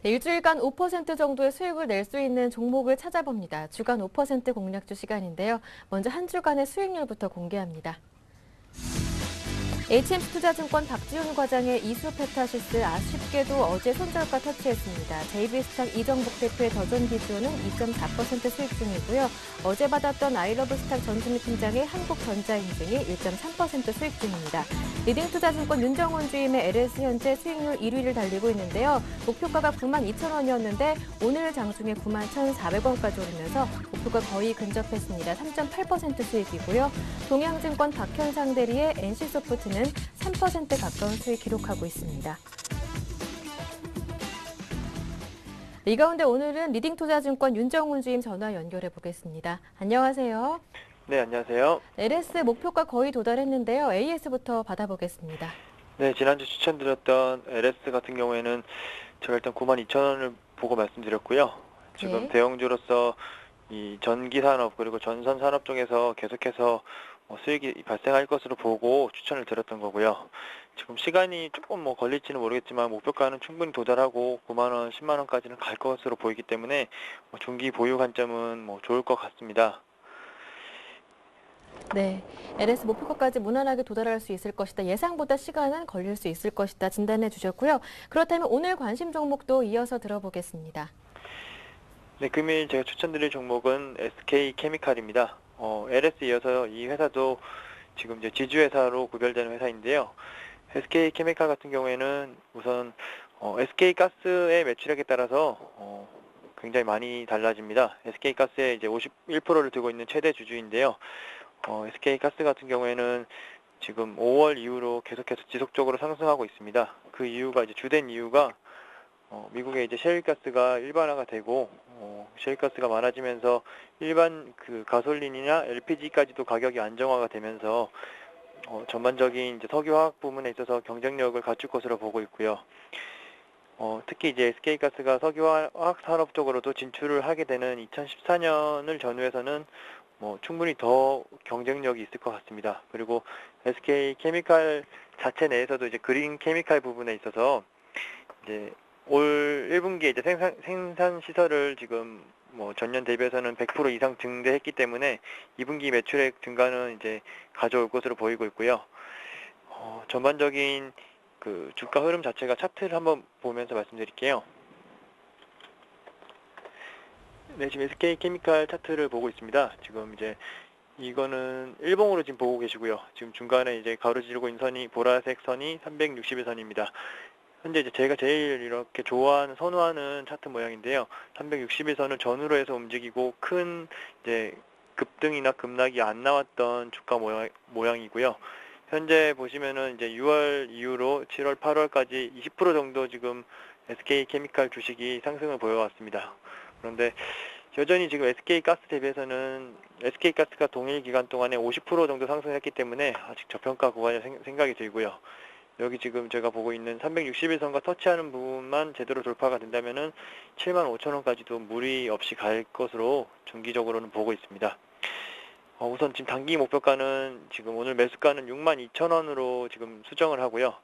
네, 일주일간 5% 정도의 수익을 낼 수 있는 종목을 찾아봅니다. 주간 5% 공략주 시간인데요. 먼저 한 주간의 수익률부터 공개합니다. HMC 투자증권 박지훈 과장의 이수페타시스 아쉽게도 어제 손절가 터치했습니다. JB스탁 이정복 대표의 더존 기준은 2.4% 수익 중이고요. 어제 받았던 아이러브스탁 전수미 팀장의 한국전자인증이 1.3% 수익 중입니다. 리딩 투자증권 윤정훈 주임의 LS 현재 수익률 1위를 달리고 있는데요. 목표가가 92,000원이었는데 오늘 장중에 91,400원까지 오르면서 목표가 거의 근접했습니다. 3.8% 수익이고요. 동양증권 박현상 대리의 NC소프트는 3% 가까운 수익 기록하고 있습니다. 이 가운데 오늘은 리딩투자증권 윤정훈 주임 전화 연결해 보겠습니다. 안녕하세요. 네, 안녕하세요. LS 목표가 거의 도달했는데요. AS부터 받아보겠습니다. 네, 지난주 추천드렸던 LS 같은 경우에는 제가 일단 92,000원을 보고 말씀드렸고요. 지금 네. 대형주로서 이 전기산업 그리고 전선산업 쪽에서 계속해서 수익이 발생할 것으로 보고 추천을 드렸던 거고요. 지금 시간이 조금 걸릴지는 모르겠지만 목표가는 충분히 도달하고 9만 원, 10만 원까지는 갈 것으로 보이기 때문에 중기 보유 관점은 좋을 것 같습니다. 네, LS 목표가까지 무난하게 도달할 수 있을 것이다. 예상보다 시간은 걸릴 수 있을 것이다. 진단해 주셨고요. 그렇다면 오늘 관심 종목도 이어서 들어보겠습니다. 네, 금일 제가 추천드릴 종목은 SK케미칼입니다. LS 이어서 이 회사도 지금 이제 지주회사로 구별되는 회사인데요. SK케미칼 같은 경우에는 우선 SK가스의 매출액에 따라서 굉장히 많이 달라집니다. SK가스의 이제 51%를 두고 있는 최대 주주인데요. SK가스 같은 경우에는 지금 5월 이후로 계속해서 지속적으로 상승하고 있습니다. 그 이유가 이제 주된 이유가 미국의 이제 셰일가스가 일반화가 되고 셰일가스가 많아지면서 일반 그 가솔린이나 LPG까지도 가격이 안정화가 되면서 전반적인 이제 석유화학 부문에 있어서 경쟁력을 갖출 것으로 보고 있고요. 특히 이제 SK가스가 석유화학 산업 쪽으로도 진출을 하게 되는 2014년을 전후해서는 충분히 더 경쟁력이 있을 것 같습니다. 그리고 SK케미칼 자체 내에서도 이제 그린 케미칼 부분에 있어서 이제 올 1분기에 이제 생산 시설을 지금 전년 대비해서는 100% 이상 증대했기 때문에 2분기 매출액 증가는 이제 가져올 것으로 보이고 있고요. 전반적인 그 주가 흐름 자체가 차트를 한번 보면서 말씀드릴게요. 네, 지금 SK케미칼 차트를 보고 있습니다. 지금 이제 이거는 일봉으로 지금 보고 계시고요. 지금 중간에 이제 가로지르고 있는 선이 보라색 선이 360일선입니다. 현재 이제 제가 제일 이렇게 좋아하는 선호하는 차트 모양인데요. 360일선을 전후로 해서 움직이고 큰 이제 급등이나 급락이 안 나왔던 주가 모양이고요. 현재 보시면은 이제 6월 이후로 7월, 8월까지 20% 정도 지금 SK케미칼 주식이 상승을 보여왔습니다. 그런데 여전히 지금 SK가스 대비해서는 SK가스가 동일 기간 동안에 50% 정도 상승했기 때문에 아직 저평가 구간이 생각이 들고요. 여기 지금 제가 보고 있는 361선과 터치하는 부분만 제대로 돌파가 된다면은 75,000원까지도 무리 없이 갈 것으로 중기적으로는 보고 있습니다. 우선 지금 단기 목표가는 지금 오늘 매수가는 62,000원으로 지금 수정을 하고요.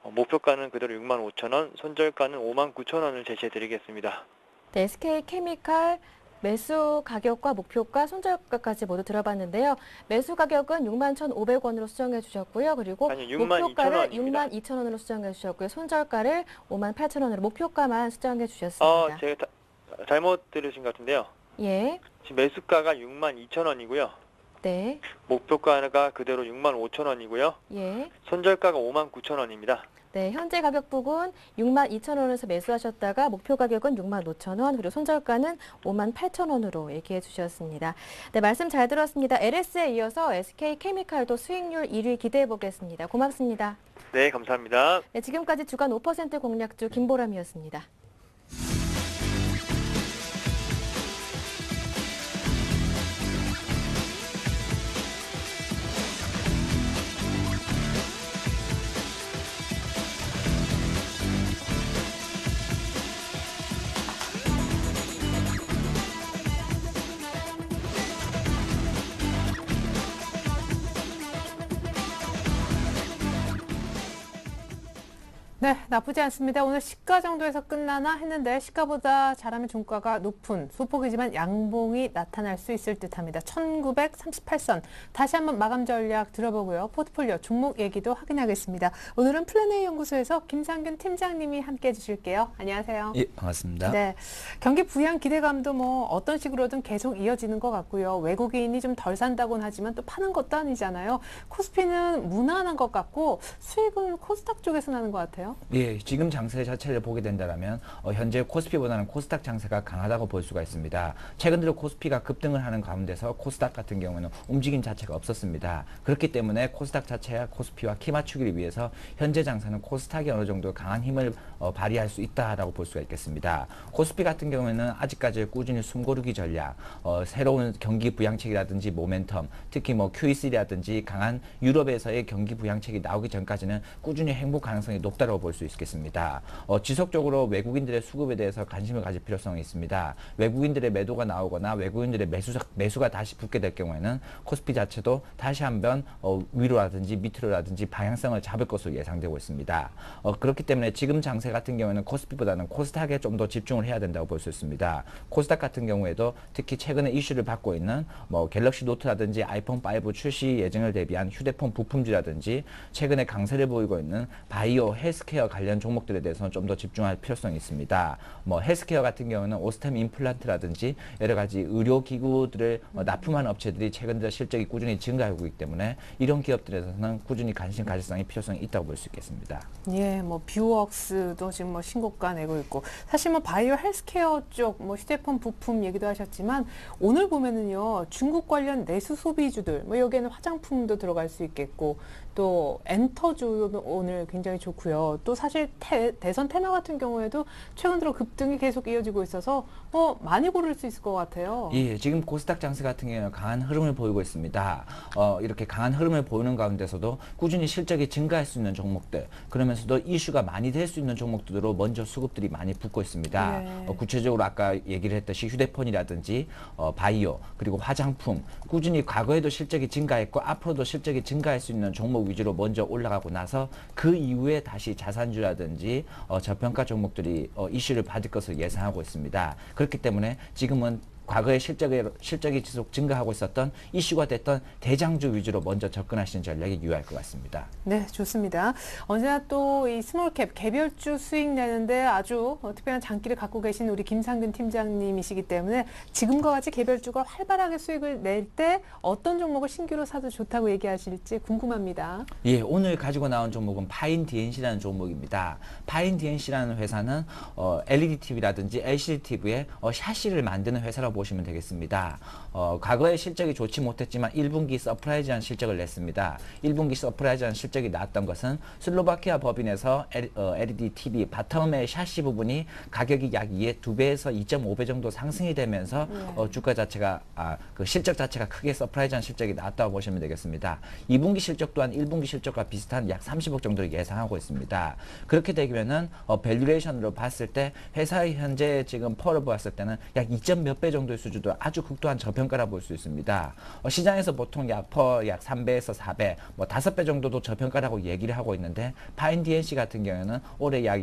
목표가는 그대로 65,000원, 손절가는 59,000원을 제시해 드리겠습니다. 네, SK케미칼 매수 가격과 목표가, 손절가까지 모두 들어봤는데요. 매수 가격은 61,500원으로 수정해 주셨고요. 그리고 아니요, 목표가를 62,000원입니다. 62,000원으로 수정해 주셨고요. 손절가를 58,000원으로 목표가만 수정해 주셨습니다. 제가 잘못 들으신 것 같은데요. 예, 지금 매수가가 62,000원이고요. 네, 목표가가 그대로 65,000원이고요. 예. 손절가가 59,000원입니다. 네, 현재 가격 부근 62,000원에서 매수하셨다가 목표 가격은 65,000원, 그리고 손절가는 58,000원으로 얘기해 주셨습니다. 네, 말씀 잘 들었습니다. LS에 이어서 SK케미칼도 수익률 1위 기대해 보겠습니다. 고맙습니다. 네, 감사합니다. 네, 지금까지 주간 5% 공략주 김보람이었습니다. 네, 나쁘지 않습니다. 오늘 시가 정도에서 끝나나 했는데 시가보다 잘하면 종가가 높은 소폭이지만 양봉이 나타날 수 있을 듯합니다. 1938선. 다시 한번 마감 전략 들어보고요. 포트폴리오 종목 얘기도 확인하겠습니다. 오늘은 플래너의 연구소에서 김상균 팀장님이 함께해 주실게요. 안녕하세요. 예, 반갑습니다. 네, 경기 부양 기대감도 뭐 어떤 식으로든 계속 이어지는 것 같고요. 외국인이 좀 덜 산다고는 하지만 또 파는 것도 아니잖아요. 코스피는 무난한 것 같고 수익은 코스닥 쪽에서 나는 것 같아요. 예, 지금 장세 자체를 보게 된다면 현재 코스피보다는 코스닥 장세가 강하다고 볼 수가 있습니다. 최근 들어 코스피가 급등을 하는 가운데서 코스닥 같은 경우는 움직임 자체가 없었습니다. 그렇기 때문에 코스닥 자체와 코스피와 키 맞추기를 위해서 현재 장세는 코스닥이 어느 정도 강한 힘을 발휘할 수 있다라고 볼 수가 있겠습니다. 코스피 같은 경우에는 아직까지 꾸준히 숨고르기 전략, 새로운 경기 부양책이라든지 모멘텀, 특히 뭐 QE3라든지 강한 유럽에서의 경기 부양책이 나오기 전까지는 꾸준히 행보 가능성이 높다고 볼 수 있겠습니다. 지속적으로 외국인들의 수급에 대해서 관심을 가질 필요성이 있습니다. 외국인들의 매도가 나오거나 외국인들의 매수가 다시 붙게 될 경우에는 코스피 자체도 다시 한번 위로라든지 밑으로라든지 방향성을 잡을 것으로 예상되고 있습니다. 그렇기 때문에 지금 장세 같은 경우에는 코스피보다는 코스닥에 좀 더 집중을 해야 된다고 볼 수 있습니다. 코스닥 같은 경우에도 특히 최근에 이슈를 받고 있는 뭐 갤럭시 노트라든지 아이폰 5 출시 예정을 대비한 휴대폰 부품주라든지 최근에 강세를 보이고 있는 바이오, 헬스케어 관련 종목들에 대해서는 좀 더 집중할 필요성이 있습니다. 뭐 헬스케어 같은 경우는 오스템 임플란트라든지 여러 가지 의료기구들을 납품하는 업체들이 최근 들어 실적이 꾸준히 증가하고 있기 때문에 이런 기업들에서는 꾸준히 관심 가질 필요성이 있다고 볼 수 있겠습니다. 예, 뭐 뷰웍스도 지금 뭐 신고가 내고 있고 사실 뭐 바이오 헬스케어 쪽 뭐 휴대폰 부품 얘기도 하셨지만 오늘 보면은요 중국 관련 내수 소비주들 뭐 여기에는 화장품도 들어갈 수 있겠고 또 엔터주 오늘 굉장히 좋고요. 또 사실 대선 테마 같은 경우에도 최근 들어 급등이 계속 이어지고 있어서 많이 고를 수 있을 것 같아요. 예, 지금 코스닥 장세 같은 경우는 강한 흐름을 보이고 있습니다. 이렇게 강한 흐름을 보이는 가운데서도 꾸준히 실적이 증가할 수 있는 종목들, 그러면서도 이슈가 많이 될 수 있는 종목들로 먼저 수급들이 많이 붙고 있습니다. 네. 구체적으로 아까 얘기를 했듯이 휴대폰이라든지 바이오, 그리고 화장품, 꾸준히 과거에도 실적이 증가했고 앞으로도 실적이 증가할 수 있는 종목 위주로 먼저 올라가고 나서 그 이후에 다시 자산주라든지 저평가 종목들이 이슈를 받을 것으로 예상하고 있습니다. 그렇기 때문에 지금은 과거에 실적이 지속 증가하고 있었던 이슈가 됐던 대장주 위주로 먼저 접근하시는 전략이 유효할 것 같습니다. 네, 좋습니다. 언제나 또 이 스몰캡 개별주 수익 내는데 아주 특별한 장기를 갖고 계신 우리 김상균 팀장님이시기 때문에 지금과 같이 개별주가 활발하게 수익을 낼 때 어떤 종목을 신규로 사도 좋다고 얘기하실지 궁금합니다. 예, 오늘 가지고 나온 종목은 파인 DNC라는 종목입니다. 파인 DNC라는 회사는 LED TV라든지 LCD TV에 샤시를 만드는 회사라고 보시면 되겠습니다. 과거에 실적이 좋지 못했지만 1분기 서프라이즈한 실적을 냈습니다. 1분기 서프라이즈한 실적이 나왔던 것은 슬로바키아 법인에서 LED TV 바텀의 샤시 부분이 가격이 약 2배에서 2.5배 정도 상승이 되면서 주가 자체가 그 실적 자체가 크게 서프라이즈한 실적이 나왔다고 보시면 되겠습니다. 2분기 실적 또한 1분기 실적과 비슷한 약 30억 정도를 예상하고 있습니다. 그렇게 되면은 밸류레이션으로 봤을 때 회사의 현재 지금 펄을 보았을 때는 약 2점 몇 배 정도의 수준도 아주 극도한 저평가라 볼 수 있습니다. 시장에서 보통 약 3배에서 4배, 뭐 5배 정도도 저평가라고 얘기를 하고 있는데 파인 DNC 같은 경우에는 올해 약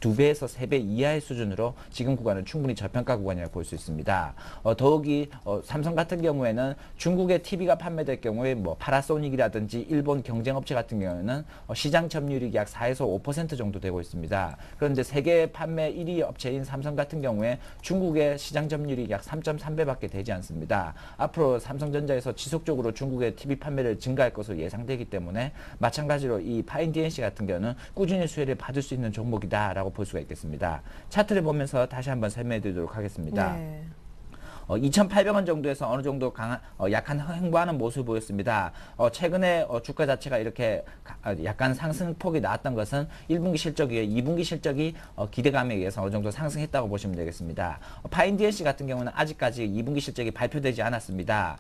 2배에서 3배 이하의 수준으로 지금 구간은 충분히 저평가 구간이라고 볼 수 있습니다. 더욱이 삼성 같은 경우에는 중국의 TV가 판매될 경우에 뭐 파라소닉이라든지 일본 경쟁업체 같은 경우에는 시장 점유율이 약 4에서 5% 정도 되고 있습니다. 그런데 세계 판매 1위 업체인 삼성 같은 경우에 중국의 시장 점유율이 약 3.3배밖에 되지 않습니다. 앞으로 삼성전자에서 지속적으로 중국의 TV 판매를 증가할 것으로 예상되기 때문에 마찬가지로 이 파인 DNC 같은 경우는 꾸준히 수혜를 받을 수 있는 종목이다라고 볼 수가 있겠습니다. 차트를 보면서 다시 한번 설명해 드리도록 하겠습니다. 네. 2,800원 정도에서 어느 정도 약한 행보하는 모습을 보였습니다. 최근에 주가 자체가 이렇게 약간 상승폭이 나왔던 것은 1분기 실적이에요. 2분기 실적이 기대감에 의해서 어느 정도 상승했다고 보시면 되겠습니다. 파인 DNC 같은 경우는 아직까지 2분기 실적이 발표되지 않았습니다.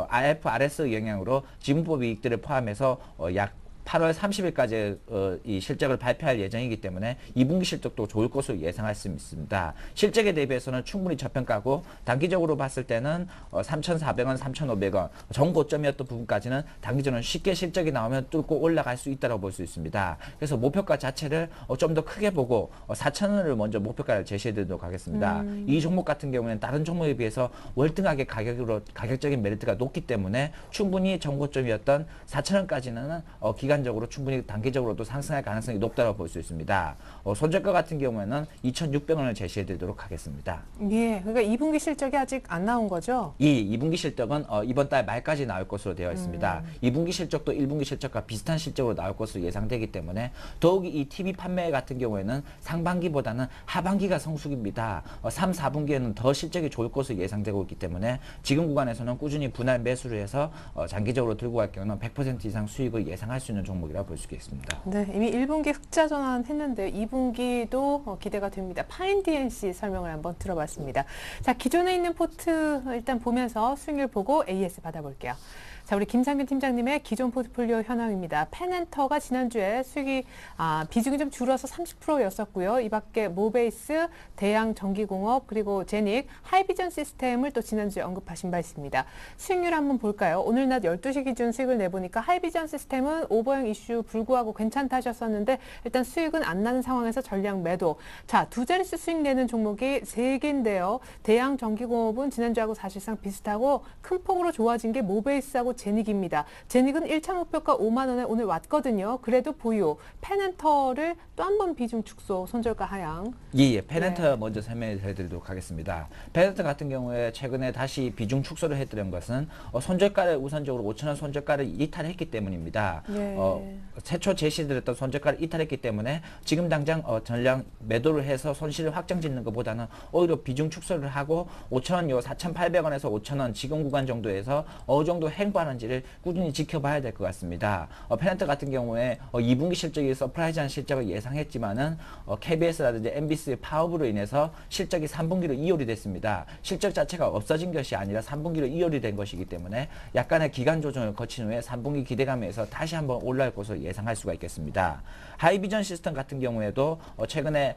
IFRS 영향으로 지분법 이익들을 포함해서 약 8월 30일까지 이 실적을 발표할 예정이기 때문에 2분기 실적도 좋을 것으로 예상할 수 있습니다. 실적에 대비해서는 충분히 저평가고 단기적으로 봤을 때는 3,400원, 3,500원 정고점이었던 부분까지는 단기적으로 쉽게 실적이 나오면 뚫고 올라갈 수 있다고 볼 수 있습니다. 그래서 목표가 자체를 좀 더 크게 보고 4,000원을 먼저 목표가를 제시해 드리도록 하겠습니다. 이 종목 같은 경우에는 다른 종목에 비해서 월등하게 가격적인 메리트가 높기 때문에 충분히 정고점이었던 4,000원까지는 기간적으로 충분히 단기적으로도 상승할 가능성이 높다고 볼 수 있습니다. 손절가 같은 경우에는 2,600원을 제시해 드리도록 하겠습니다. 예, 그러니까 2분기 실적이 아직 안 나온 거죠? 이 2분기 실적은 이번 달 말까지 나올 것으로 되어 있습니다. 2분기 실적도 1분기 실적과 비슷한 실적으로 나올 것으로 예상되기 때문에 더욱이 이 TV 판매 같은 경우에는 상반기보다는 하반기가 성수기입니다. 3, 4분기에는 더 실적이 좋을 것으로 예상되고 있기 때문에 지금 구간에서는 꾸준히 분할 매수를 해서 장기적으로 들고 갈 경우는 100% 이상 수익을 예상할 수 있는 종목이라고 볼 수 있겠습니다. 네, 이미 1분기 흑자 전환했는데 2분기도 기대가 됩니다. 파인 DNC 설명을 한번 들어봤습니다. 자, 기존에 있는 포트 일단 보면서 수익률 보고 AS 받아볼게요. 자, 우리 김상균 팀장님의 기존 포트폴리오 현황입니다. 펜엔터가 지난주에 수익이 비중이 좀 줄어서 30%였었고요. 이 밖에 모베이스, 대양전기공업, 그리고 제닉, 하이비전 시스템을 또 지난주에 언급하신 바 있습니다. 수익률 한번 볼까요? 오늘 낮 12시 기준 수익을 내보니까 하이비전 시스템은 오버행 이슈 불구하고 괜찮다 하셨었는데 일단 수익은 안 나는 상황에서 전량 매도. 자, 두 자릿수 수익 내는 종목이 3개인데요. 대양전기공업은 지난주하고 사실상 비슷하고 큰 폭으로 좋아진 게 모베이스하고 제닉입니다. 제닉은 1차 목표가 5만 원에 오늘 왔거든요. 그래도 보유. 펜엔터를 또 한 번 비중 축소, 손절가 하향. 예, 펜엔터 먼저 설명해 드리도록 하겠습니다. 펜엔터 같은 경우에 최근에 다시 비중 축소를 해드린 것은 손절가를 우선적으로 5,000원 손절가를 이탈했기 때문입니다. 최초 제시드렸던 손절가를 이탈했기 때문에 지금 당장 전량 매도를 해서 손실을 확정짓는 것보다는 오히려 비중 축소를 하고 5,000원, 요 4,800원에서 5,000원 지금 구간 정도에서 어느 정도 행보하는지를 꾸준히 지켜봐야 될 것 같습니다. 펜엔터 같은 경우에 2분기 실적이 서프라이즈한 실적을 예상했지만은 KBS라든지 MBC의 파업으로 인해서 실적이 3분기로 이율이 됐습니다. 실적 자체가 없어진 것이 아니라 3분기로 이율이 된 것이기 때문에 약간의 기간 조정을 거친 후에 3분기 기대감에서 다시 한번 올라올 것으로 예상할 수가 있겠습니다. 하이비전 시스템 같은 경우에도 최근에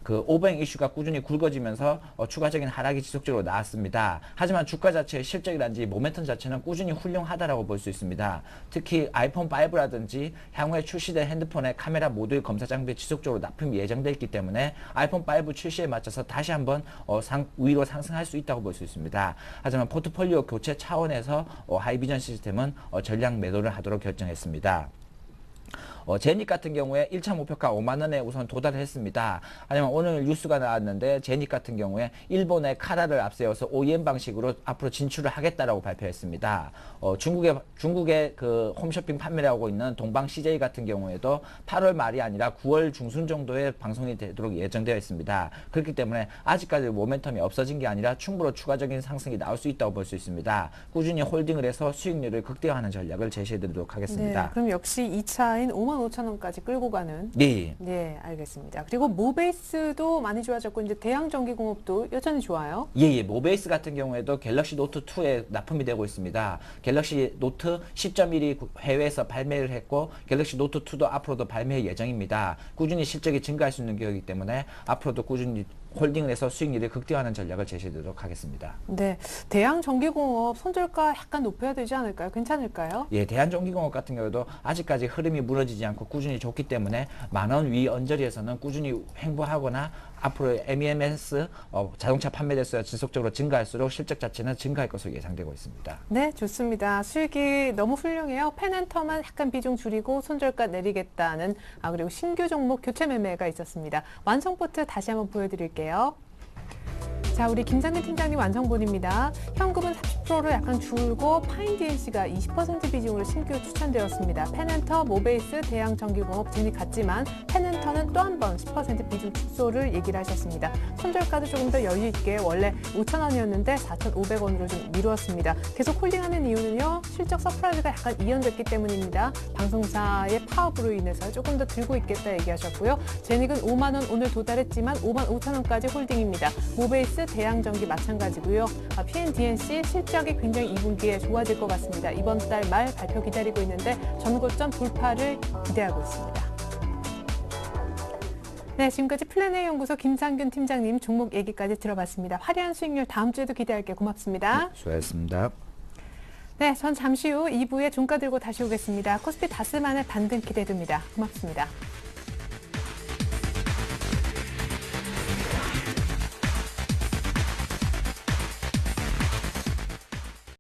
그 오버행 이슈가 꾸준히 굵어지면서 추가적인 하락이 지속적으로 나왔습니다. 하지만 주가 자체의 실적이라든지 모멘텀 자체는 꾸준히 훌륭하다라고 볼 수 있습니다. 특히 아이폰 5라든지 향후에 출시될 핸드폰의 카메라 모듈 검사 장비에 지속적으로 납품이 예정되어 있기 때문에 아이폰 5 출시에 맞춰서 다시 한번 위로 상승할 수 있다고 볼 수 있습니다. 하지만 포트폴리오 교체 차원에서 하이비전 시스템은 전량 매도를 하도록 결정했습니다. 제닉 같은 경우에 1차 목표가 5만 원에 우선 도달을 했습니다. 하지만 오늘 뉴스가 나왔는데 제닉 같은 경우에 일본의 카라를 앞세워서 OEM 방식으로 앞으로 진출을 하겠다라고 발표했습니다. 중국의 그 홈쇼핑 판매를 하고 있는 동방 CJ 같은 경우에도 8월 말이 아니라 9월 중순 정도에 방송이 되도록 예정되어 있습니다. 그렇기 때문에 아직까지 모멘텀이 없어진 게 아니라 충분히 추가적인 상승이 나올 수 있다고 볼 수 있습니다. 꾸준히 홀딩을 해서 수익률을 극대화하는 전략을 제시해 드리도록 하겠습니다. 네, 그럼 역시 2차인 55,000원까지 끌고 가는. 네. 네, 알겠습니다. 그리고 모베이스도 많이 좋아졌고 이제 대양전기공업도 여전히 좋아요. 예, 모베이스 같은 경우에도 갤럭시 노트 2에 납품이 되고 있습니다. 갤럭시 노트 10.1이 해외에서 발매를 했고 갤럭시 노트 2도 앞으로도 발매 예정입니다. 꾸준히 실적이 증가할 수 있는 기업이기 때문에 앞으로도 꾸준히 홀딩을 해서 수익률을 극대화하는 전략을 제시하도록 하겠습니다. 네, 대양전기공업 손절가 약간 높여야 되지 않을까요? 괜찮을까요? 예, 대한전기공업 같은 경우도 아직까지 흐름이 무너지지 않고 꾸준히 좋기 때문에 만원 위 언저리에서는 꾸준히 횡보하거나 앞으로 MEMS 자동차 판매 대수가 지속적으로 증가할수록 실적 자체는 증가할 것으로 예상되고 있습니다. 네, 좋습니다. 수익이 너무 훌륭해요. 펜엔터만 약간 비중 줄이고 손절가 내리겠다는 그리고 신규 종목 교체 매매가 있었습니다. 완성 포트 다시 한번 보여드릴게요. 자, 우리 김상균 팀장님 완성본입니다. 현금은 30%로 약간 줄고 파인 DNC가 20% 비중으로 신규 추천되었습니다. 펜엔터, 모베이스, 대양전기공업, 제닉 같지만 펜엔터는 또 한 번 10% 비중 축소를 얘기를 하셨습니다. 손절가도 조금 더 여유 있게 원래 5,000원이었는데 4,500원으로 좀 미루었습니다. 계속 홀딩하는 이유는요. 실적 서프라이즈가 약간 이연됐기 때문입니다. 방송사의 파업으로 인해서 조금 더 들고 있겠다 얘기하셨고요. 제닉은 5만 원 오늘 도달했지만 5만 5천 원까지 홀딩입니다. 모베이스, 대양전기 마찬가지고요. PNDNC 실적 시작이 굉장히 2분기에 좋아질 것 같습니다. 이번 달 말 발표 기다리고 있는데 전고점 돌파를 기대하고 있습니다. 네, 지금까지 플래너 연구소 김상균 팀장님 종목 얘기까지 들어봤습니다. 화려한 수익률 다음 주에도 기대할게요. 고맙습니다. 수고하셨습니다. 네, 전 잠시 후 2부에 종가 들고 다시 오겠습니다. 코스피 다스만의 반등 기대됩니다. 고맙습니다.